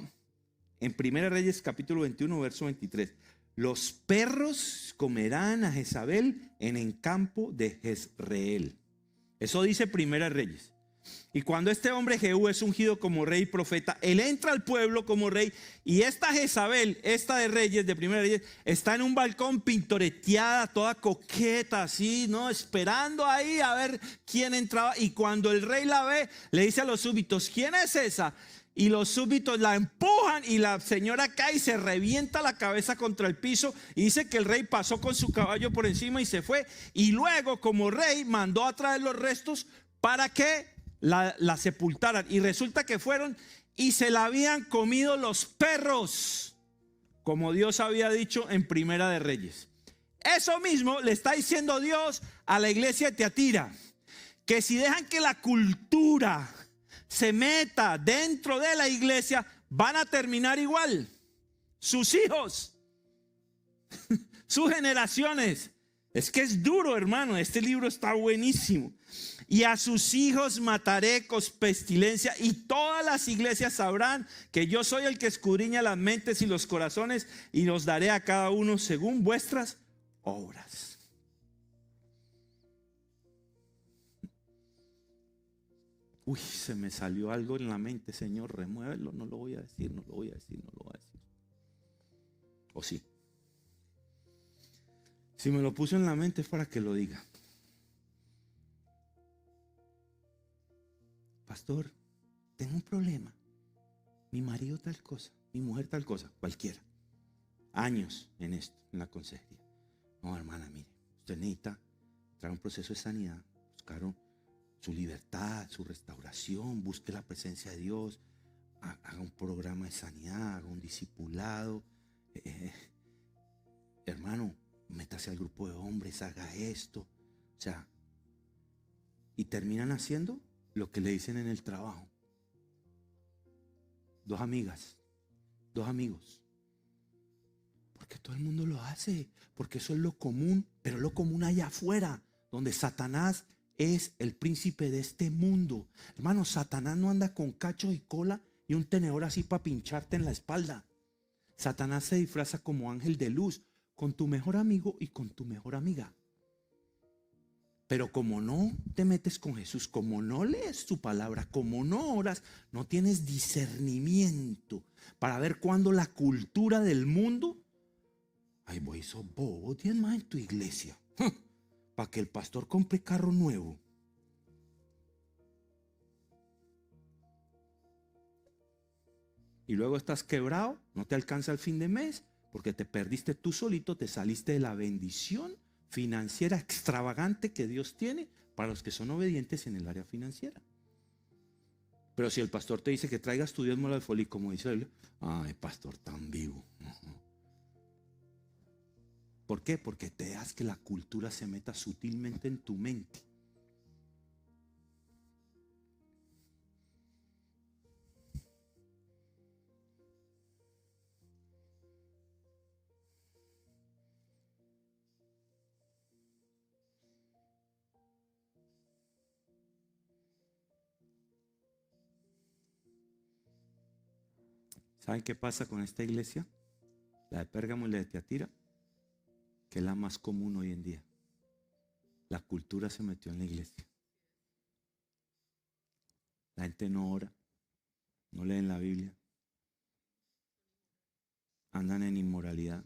en Primera de Reyes capítulo 21 verso 23: los perros comerán a Jezabel en el campo de Jezreel. Eso dice Primera de Reyes. Y cuando este hombre Jehú es ungido como rey y profeta, él entra al pueblo como rey, y esta Jezabel, esta de Reyes, de Primera de Reyes, está en un balcón pintoreteada, toda coqueta así, ¿no? Esperando ahí a ver quién entraba. Y cuando el rey la ve, le dice a los súbditos: ¿quién es esa? Y los súbditos la empujan y la señora cae y se revienta la cabeza contra el piso. Y dice que el rey pasó con su caballo por encima y se fue. Y luego, como rey, mandó a traer los restos para que la sepultaran. Y resulta que fueron y se la habían comido los perros, como Dios había dicho en Primera de Reyes. Eso mismo le está diciendo Dios a la iglesia de Tiatira: que si dejan que la cultura se meta dentro de la iglesia, van a terminar igual. Sus hijos, sus generaciones. Es que es duro, hermano. Este libro está buenísimo. Y a sus hijos mataré con pestilencia, y todas las iglesias sabrán que yo soy el que escudriña las mentes y los corazones, y los daré a cada uno según vuestras obras. Uy, se me salió algo en la mente, Señor, remuévelo. No lo voy a decir, no lo voy a decir, no lo voy a decir. ¿O sí? Si me lo puso en la mente es para que lo diga. Pastor, tengo un problema. Mi marido tal cosa, mi mujer tal cosa, cualquiera. Años en esto, en la consejería. No, hermana, mire, usted necesita traer un proceso de sanidad, buscar su libertad, su restauración, busque la presencia de Dios, haga un programa de sanidad, haga un discipulado. Hermano, métase al grupo de hombres, haga esto. O sea, y terminan haciendo lo que le dicen en el trabajo. Dos amigas, dos amigos. Porque todo el mundo lo hace, porque eso es lo común, pero lo común allá afuera, donde Satanás es el príncipe de este mundo. Hermano, Satanás no anda con cacho y cola y un tenedor así para pincharte en la espalda. Satanás se disfraza como ángel de luz, con tu mejor amigo y con tu mejor amiga. Pero como no te metes con Jesús, como no lees su palabra, como no oras, no tienes discernimiento para ver cuándo la cultura del mundo: ay, voy, sos bobo, tienes más en tu iglesia para que el pastor compre carro nuevo. Y luego estás quebrado, no te alcanza el fin de mes, porque te perdiste tú solito, te saliste de la bendición financiera extravagante que Dios tiene para los que son obedientes en el área financiera. Pero si el pastor te dice que traigas tu diezmo al folí, como dice él, ay, pastor tan vivo. ¿Por qué? Porque te dejas que la cultura se meta sutilmente en tu mente. ¿Saben qué pasa con esta iglesia? La de Pérgamo y la de Tiatira, que es la más común hoy en día. La cultura se metió en la iglesia. La gente no ora, no leen la Biblia, andan en inmoralidad,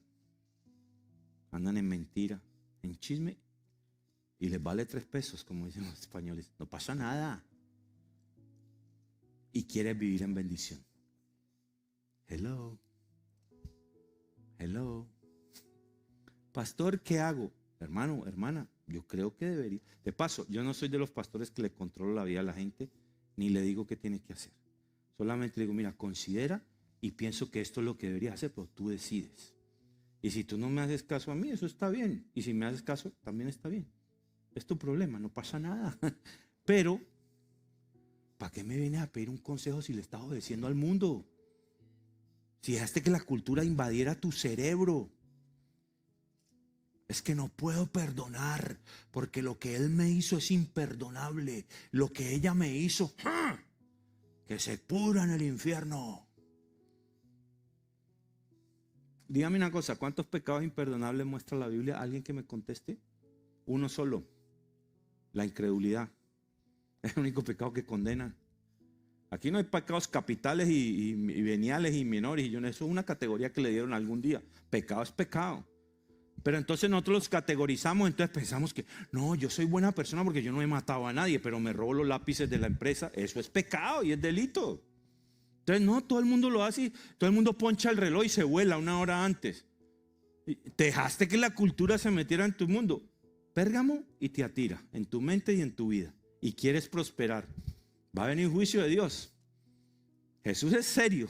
andan en mentira, en chisme, y les vale 3 pesos, como dicen los españoles. No pasa nada. Y quieres vivir en bendición. Hello. Hello. Pastor, ¿qué hago? Hermano, hermana, yo creo que debería. De paso, yo no soy de los pastores que le controlo la vida a la gente, ni le digo qué tiene que hacer. Solamente le digo: mira, considera y pienso que esto es lo que deberías hacer, pero tú decides. Y si tú no me haces caso a mí, eso está bien. Y si me haces caso, también está bien. Es tu problema, no pasa nada. Pero, ¿para qué me vienes a pedir un consejo si le estás obedeciendo al mundo? Si dejaste que la cultura invadiera tu cerebro. Es que no puedo perdonar porque lo que él me hizo es imperdonable. Lo que ella me hizo, ¡ja!, que se pudra en el infierno. Dígame una cosa, ¿cuántos pecados imperdonables muestra la Biblia? ¿Alguien que me conteste? Uno solo, la incredulidad. Es el único pecado que condena. Aquí no hay pecados capitales y veniales y menores. Y eso es una categoría que le dieron algún día. Pecado es pecado. Pero entonces nosotros los categorizamos, entonces pensamos que no, yo soy buena persona porque yo no he matado a nadie, pero me robo los lápices de la empresa. Eso es pecado y es delito. Entonces no, todo el mundo lo hace, todo el mundo poncha el reloj y se vuela una hora antes. Dejaste que la cultura se metiera en tu mundo. Pérgamo y te atira en tu mente y en tu vida. Y quieres prosperar. Va a venir juicio de Dios. Jesús es serio.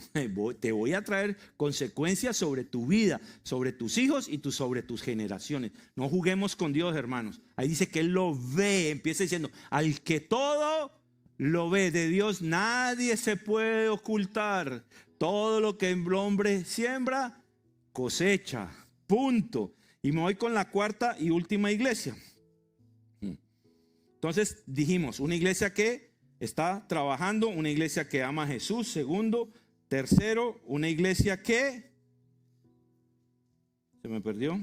Te voy a traer consecuencias sobre tu vida, sobre tus hijos y sobre tus generaciones. No juguemos con Dios, hermanos. Ahí dice que Él lo ve. Empieza diciendo, al que todo lo ve, de Dios nadie se puede ocultar. Todo lo que el hombre siembra, cosecha. Punto. Y me voy con la cuarta y última iglesia. Entonces dijimos, una iglesia que está trabajando, una iglesia que ama a Jesús. Segundo, tercero, una iglesia que se me perdió.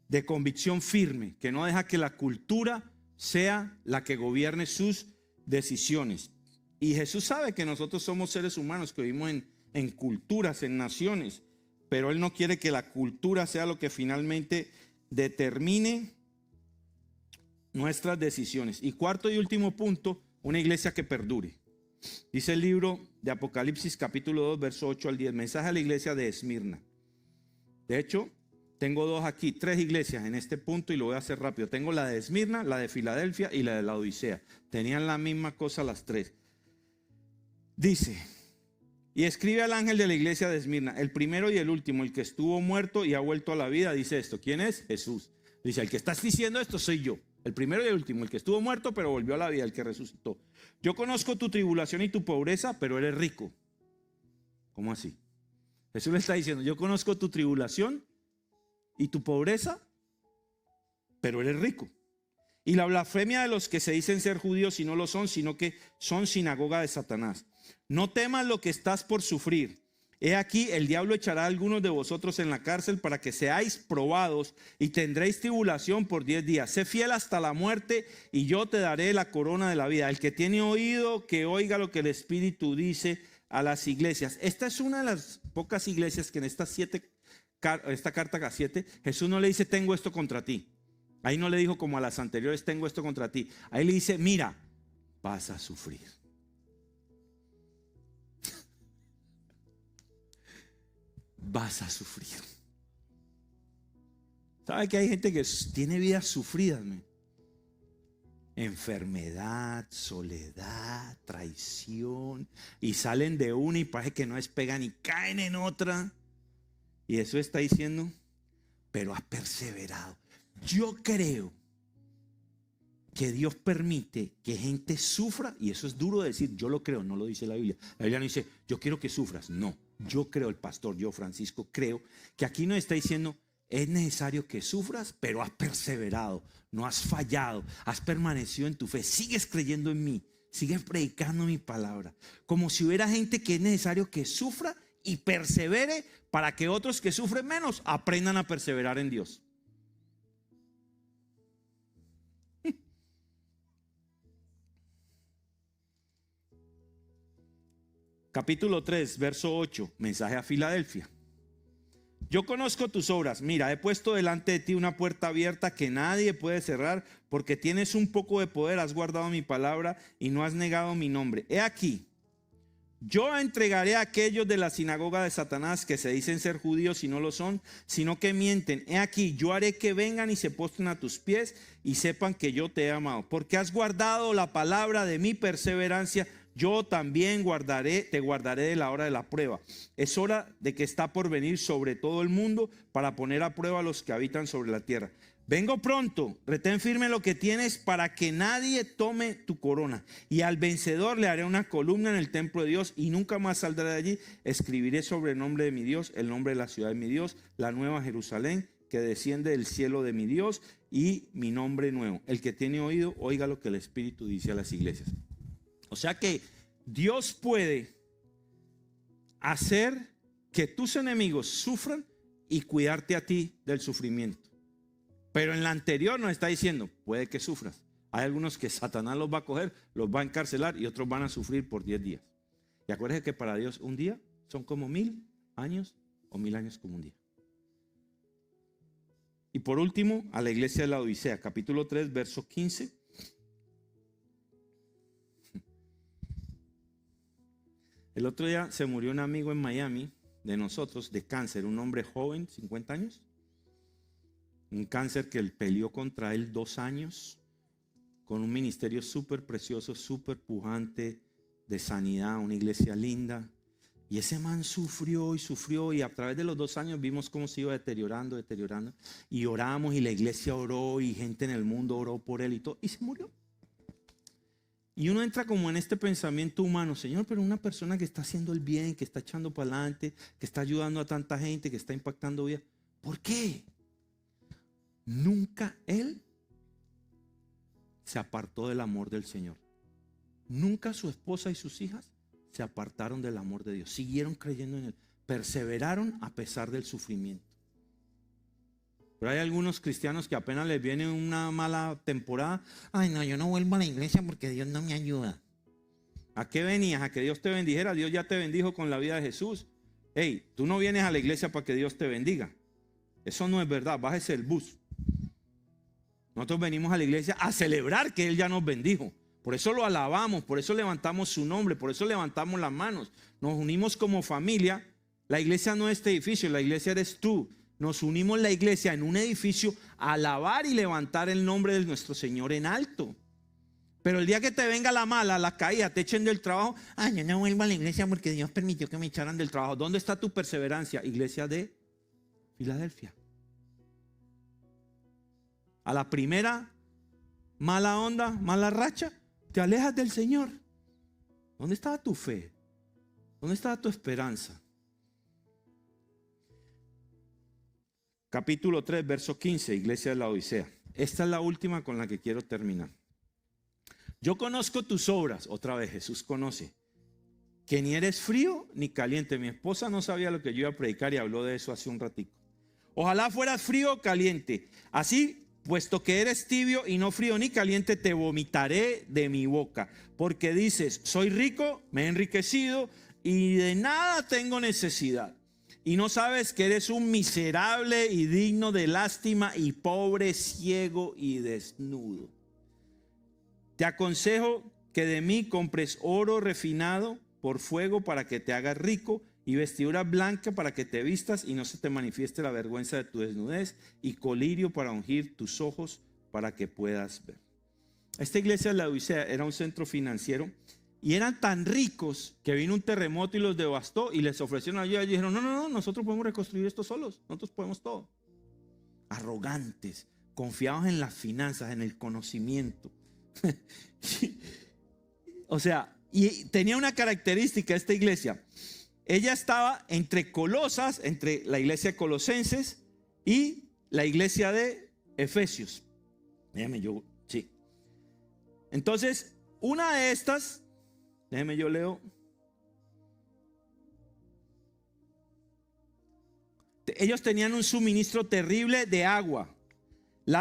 De convicción firme, que no deja que la cultura sea la que gobierne sus decisiones. Y Jesús sabe que nosotros somos seres humanos que vivimos en culturas, en naciones, pero Él no quiere que la cultura sea lo que finalmente determine nuestras decisiones. Y cuarto y último punto, una iglesia que perdure. Dice el libro de Apocalipsis capítulo 2 verso 8 al 10, mensaje a la iglesia de Esmirna. De hecho, tengo tres iglesias en este punto y lo voy a hacer rápido. Tengo la de Esmirna, la de Filadelfia y la de la Odisea. Tenían la misma cosa las tres. Dice, y escribe al ángel de la iglesia de Esmirna, el primero y el último, el que estuvo muerto y ha vuelto a la vida, dice esto. ¿Quién es? Jesús. Dice, el que estás diciendo esto soy yo. El primero y el último, el que estuvo muerto pero volvió a la vida, el que resucitó. Yo conozco tu tribulación y tu pobreza, pero eres rico. ¿Cómo así? Jesús le está diciendo, yo conozco tu tribulación y tu pobreza, pero eres rico. Y la blasfemia de los que se dicen ser judíos y no lo son, sino que son sinagoga de Satanás. No temas lo que estás por sufrir. He aquí, el diablo echará a algunos de vosotros en la cárcel para que seáis probados y tendréis tribulación por 10 días. Sé fiel hasta la muerte y yo te daré la corona de la vida. El que tiene oído, que oiga lo que el Espíritu dice a las iglesias. Esta es una de las pocas iglesias que en esta carta K7, Jesús no le dice tengo esto contra ti. Ahí no le dijo como a las anteriores tengo esto contra ti. Ahí le dice mira, vas a sufrir. Vas a sufrir. ¿Sabe que hay gente que tiene vidas sufridas? Enfermedad, soledad, traición, y salen de una y parece que no despegan y caen en otra. Y eso está diciendo, pero has perseverado. Yo creo que Dios permite que gente sufra, y eso es duro de decir, yo lo creo, no lo dice la Biblia. La Biblia no dice, yo quiero que sufras, no. Yo creo, el pastor, yo Francisco, creo que aquí nos está diciendo, es necesario que sufras, pero has perseverado, no has fallado, has permanecido en tu fe, sigues creyendo en mí, sigues predicando mi palabra. Como si hubiera gente que es necesario que sufra y persevere para que otros que sufren menos aprendan a perseverar en Dios. Capítulo 3, verso 8, mensaje a Filadelfia. Yo conozco tus obras. Mira, he puesto delante de ti una puerta abierta que nadie puede cerrar, porque tienes un poco de poder, has guardado mi palabra y no has negado mi nombre. He aquí, yo entregaré a aquellos de la sinagoga de Satanás que se dicen ser judíos y no lo son, sino que mienten. He aquí, yo haré que vengan y se postren a tus pies y sepan que yo te he amado. Porque has guardado la palabra de mi perseverancia, yo también te guardaré de la hora de la prueba. Es hora de que está por venir sobre todo el mundo para poner a prueba a los que habitan sobre la tierra. vengo pronto, retén firme lo que tienes para que nadie tome tu corona. Y al vencedor le haré una columna en el templo de Dios y nunca más saldrá de allí. Escribiré sobre el nombre de mi Dios, el nombre de la ciudad de mi Dios, la nueva Jerusalén que desciende del cielo de mi Dios y mi nombre nuevo. El que tiene oído, oiga lo que el Espíritu dice a las iglesias. O sea que Dios puede hacer que tus enemigos sufran y cuidarte a ti del sufrimiento. Pero en la anterior nos está diciendo, puede que sufras. Hay algunos que Satanás los va a coger, los va a encarcelar y otros van a sufrir por 10 días. Y acuérdense que para Dios un día son como 1000 años o 1000 años como un día. Y por último, a la iglesia de la Odisea, capítulo 3, verso 15. El otro día se murió un amigo en Miami de nosotros de cáncer, un hombre joven, 50 años. Un cáncer que él peleó contra él 2 años, con un ministerio súper precioso, súper pujante de sanidad, una iglesia linda. Y ese man sufrió y a través de los 2 años vimos cómo se iba deteriorando. Y oramos y la iglesia oró y gente en el mundo oró por él y todo. Y se murió. Y uno entra como en este pensamiento humano, Señor, pero una persona que está haciendo el bien, que está echando para adelante, que está ayudando a tanta gente, que está impactando vida. ¿Por qué? Nunca él se apartó del amor del Señor. Nunca su esposa y sus hijas se apartaron del amor de Dios. Siguieron creyendo en él. Perseveraron a pesar del sufrimiento. Pero hay algunos cristianos que apenas les viene una mala temporada. Ay, no, yo no vuelvo a la iglesia porque Dios no me ayuda. ¿A qué venías? ¿A que Dios te bendijera? Dios ya te bendijo con la vida de Jesús. Hey, tú no vienes a la iglesia para que Dios te bendiga. Eso no es verdad. Bájese el bus. Nosotros venimos a la iglesia a celebrar que Él ya nos bendijo. Por eso lo alabamos, por eso levantamos su nombre, por eso levantamos las manos. Nos unimos como familia. La iglesia no es este edificio, la iglesia eres tú. Nos unimos la iglesia en un edificio a alabar y levantar el nombre de nuestro Señor en alto. Pero el día que te venga la mala, la caída, te echen del trabajo, ay, yo no vuelvo a la iglesia porque Dios permitió que me echaran del trabajo. ¿Dónde está tu perseverancia? Iglesia de Filadelfia. A la primera mala onda, mala racha, te alejas del Señor. ¿Dónde estaba tu fe? ¿Dónde estaba tu esperanza? Capítulo 3, verso 15, iglesia de la Odisea. Esta es la última con la que quiero terminar. Yo conozco tus obras, otra vez Jesús conoce, que ni eres frío ni caliente. Mi esposa no sabía lo que yo iba a predicar y habló de eso hace un ratico. Ojalá fueras frío o caliente. Así, puesto que eres tibio y no frío ni caliente, te vomitaré de mi boca. Porque dices, soy rico, me he enriquecido y de nada tengo necesidad. Y no sabes que eres un miserable y digno de lástima y pobre, ciego y desnudo. Te aconsejo que de mí compres oro refinado por fuego para que te hagas rico y vestidura blanca para que te vistas y no se te manifieste la vergüenza de tu desnudez y colirio para ungir tus ojos para que puedas ver. Esta iglesia de la Odisea era un centro financiero y eran tan ricos que vino un terremoto y los devastó y les ofrecieron ayuda y dijeron, no, nosotros podemos reconstruir esto solos, nosotros podemos todo. Arrogantes, confiados en las finanzas, en el conocimiento. O sea, y tenía una característica esta iglesia. Ella estaba entre Colosas, entre la iglesia de Colosenses y la iglesia de Efesios. Sí. Entonces, una de estas, déjeme yo leo. Ellos tenían un suministro terrible de agua.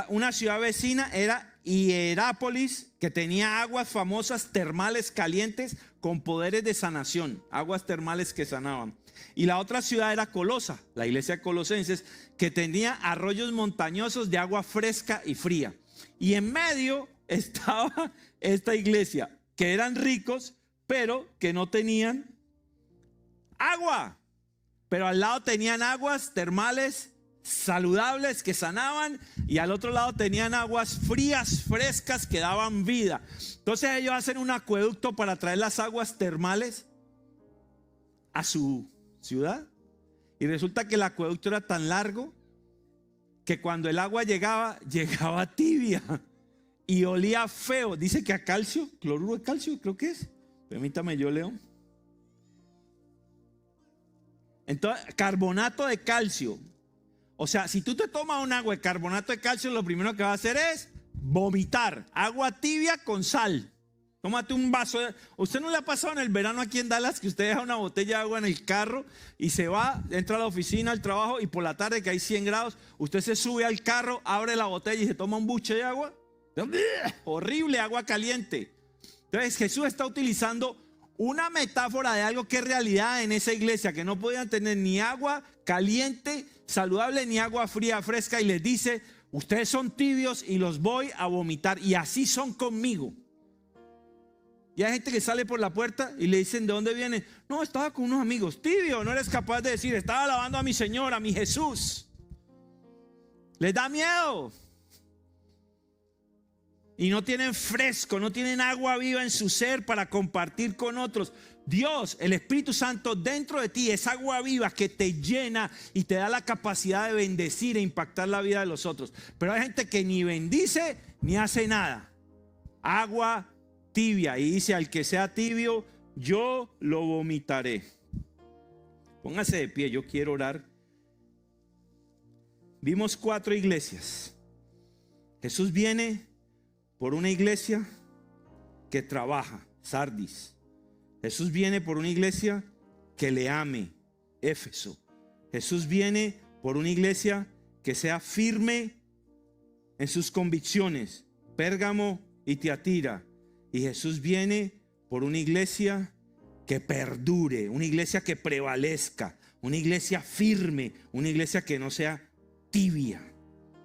Una ciudad vecina era Hierápolis, que tenía aguas famosas termales calientes con poderes de sanación, aguas termales que sanaban. Y la otra ciudad era Colosa, la iglesia de Colosenses, que tenía arroyos montañosos de agua fresca y fría. Y en medio estaba esta iglesia, que eran ricos, pero que no tenían agua. Pero al lado tenían aguas termales saludables que sanaban y al otro lado tenían aguas frías, frescas que daban vida. Entonces ellos hacen un acueducto para traer las aguas termales a su ciudad y resulta que el acueducto era tan largo que cuando el agua llegaba, llegaba tibia y olía feo. Dice que a calcio, cloruro de calcio, creo que es. Permítame, yo leo. Entonces, carbonato de calcio. O sea, si tú te tomas un agua de carbonato de calcio, lo primero que va a hacer es vomitar. Agua tibia con sal. Tómate un vaso. ¿Usted no le ha pasado en el verano aquí en Dallas que usted deja una botella de agua en el carro y se va, entra a la oficina, al trabajo y por la tarde que hay 100 grados, usted se sube al carro, abre la botella y se toma un buche de agua? Horrible, agua caliente. Entonces Jesús está utilizando una metáfora de algo que es realidad en esa iglesia, que no podían tener ni agua caliente, saludable, ni agua fría, fresca, y les dice, ustedes son tibios y los voy a vomitar, y así son conmigo. Y hay gente que sale por la puerta y le dicen, ¿de dónde viene? No, estaba con unos amigos. Tibio, no eres capaz de decir, estaba alabando a mi Señor, a mi Jesús. Les da miedo. Y no tienen fresco, no tienen agua viva en su ser para compartir con otros. Dios, el Espíritu Santo dentro de ti es agua viva que te llena y te da la capacidad de bendecir e impactar la vida de los otros. Pero hay gente que ni bendice ni hace nada. Agua tibia. Y dice, al que sea tibio, yo lo vomitaré. Póngase de pie, yo quiero orar. Vimos 4 iglesias. Jesús viene por una iglesia que trabaja, Sardis. Jesús viene por una iglesia que le ame, Éfeso. Jesús viene por una iglesia que sea firme en sus convicciones, Pérgamo y Tiatira. Y Jesús viene por una iglesia que perdure, una iglesia que prevalezca, una iglesia firme, una iglesia que no sea tibia,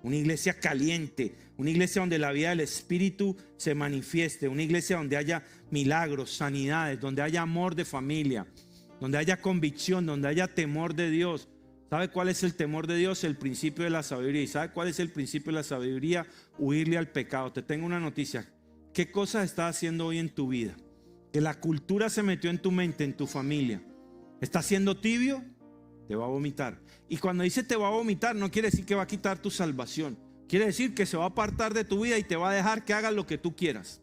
una iglesia caliente, una iglesia donde la vida del Espíritu se manifieste, una iglesia donde haya milagros, sanidades, donde haya amor de familia, donde haya convicción, donde haya temor de Dios. ¿Sabe cuál es el temor de Dios? El principio de la sabiduría. ¿Y sabe cuál es el principio de la sabiduría? Huirle al pecado. Te tengo una noticia. ¿Qué cosas estás haciendo hoy en tu vida? Que la cultura se metió en tu mente, en tu familia. ¿Estás siendo tibio? Te va a vomitar. Y cuando dice te va a vomitar, no quiere decir que va a quitar tu salvación. Quiere decir que se va a apartar de tu vida y te va a dejar que hagas lo que tú quieras.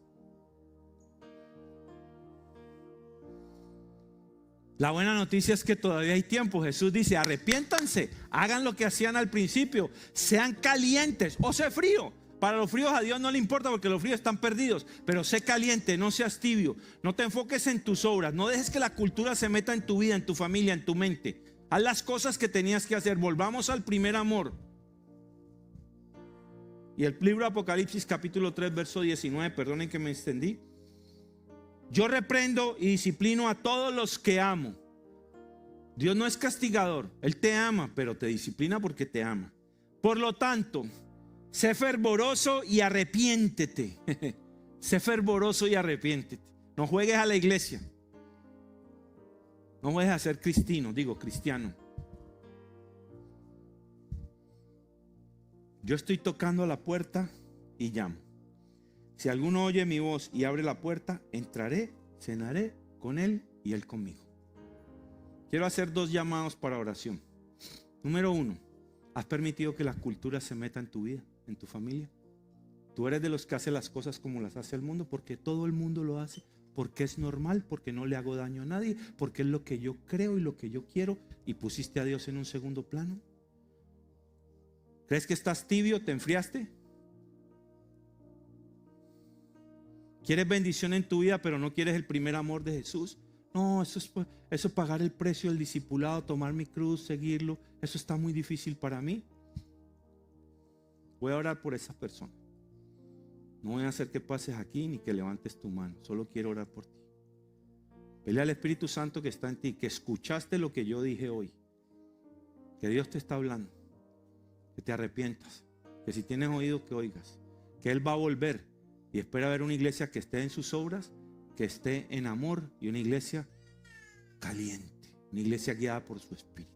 La buena noticia es que todavía hay tiempo. Jesús dice, arrepiéntanse, hagan lo que hacían al principio, sean calientes o sé frío. Para los fríos a Dios no le importa porque los fríos están perdidos, pero sé caliente, no seas tibio, no te enfoques en tus obras, no dejes que la cultura se meta en tu vida, en tu familia, en tu mente. Haz las cosas que tenías que hacer. Volvamos al primer amor. Y el libro de Apocalipsis capítulo 3 verso 19, perdonen que me extendí. Yo reprendo y disciplino a todos los que amo. Dios no es castigador, Él te ama, pero te disciplina porque te ama. Por lo tanto, sé fervoroso y arrepiéntete. Sé fervoroso y arrepiéntete. No juegues a la iglesia. No juegues a ser cristiano. Yo estoy tocando a la puerta y llamo. Si alguno oye mi voz y abre la puerta, entraré, cenaré con él y él conmigo. Quiero hacer 2 llamados para oración. Número 1, ¿has permitido que la cultura se meta en tu vida, en tu familia? Tú eres de los que hace las cosas como las hace el mundo, porque todo el mundo lo hace, porque es normal, porque no le hago daño a nadie, porque es lo que yo creo y lo que yo quiero, y pusiste a Dios en un segundo plano. ¿Crees que estás tibio? ¿Te enfriaste? ¿Quieres bendición en tu vida pero no quieres el primer amor de Jesús? No, eso es pagar el precio del discipulado, tomar mi cruz, seguirlo. Eso está muy difícil para mí. Voy a orar por esa persona. No voy a hacer que pases aquí ni que levantes tu mano. Solo quiero orar por ti. Pelea al Espíritu Santo que está en ti, que escuchaste lo que yo dije hoy. Que Dios te está hablando. Que te arrepientas. Que si tienes oído, que oigas. Que Él va a volver y espera ver una iglesia que esté en sus obras, que esté en amor y una iglesia caliente. Una iglesia guiada por su Espíritu.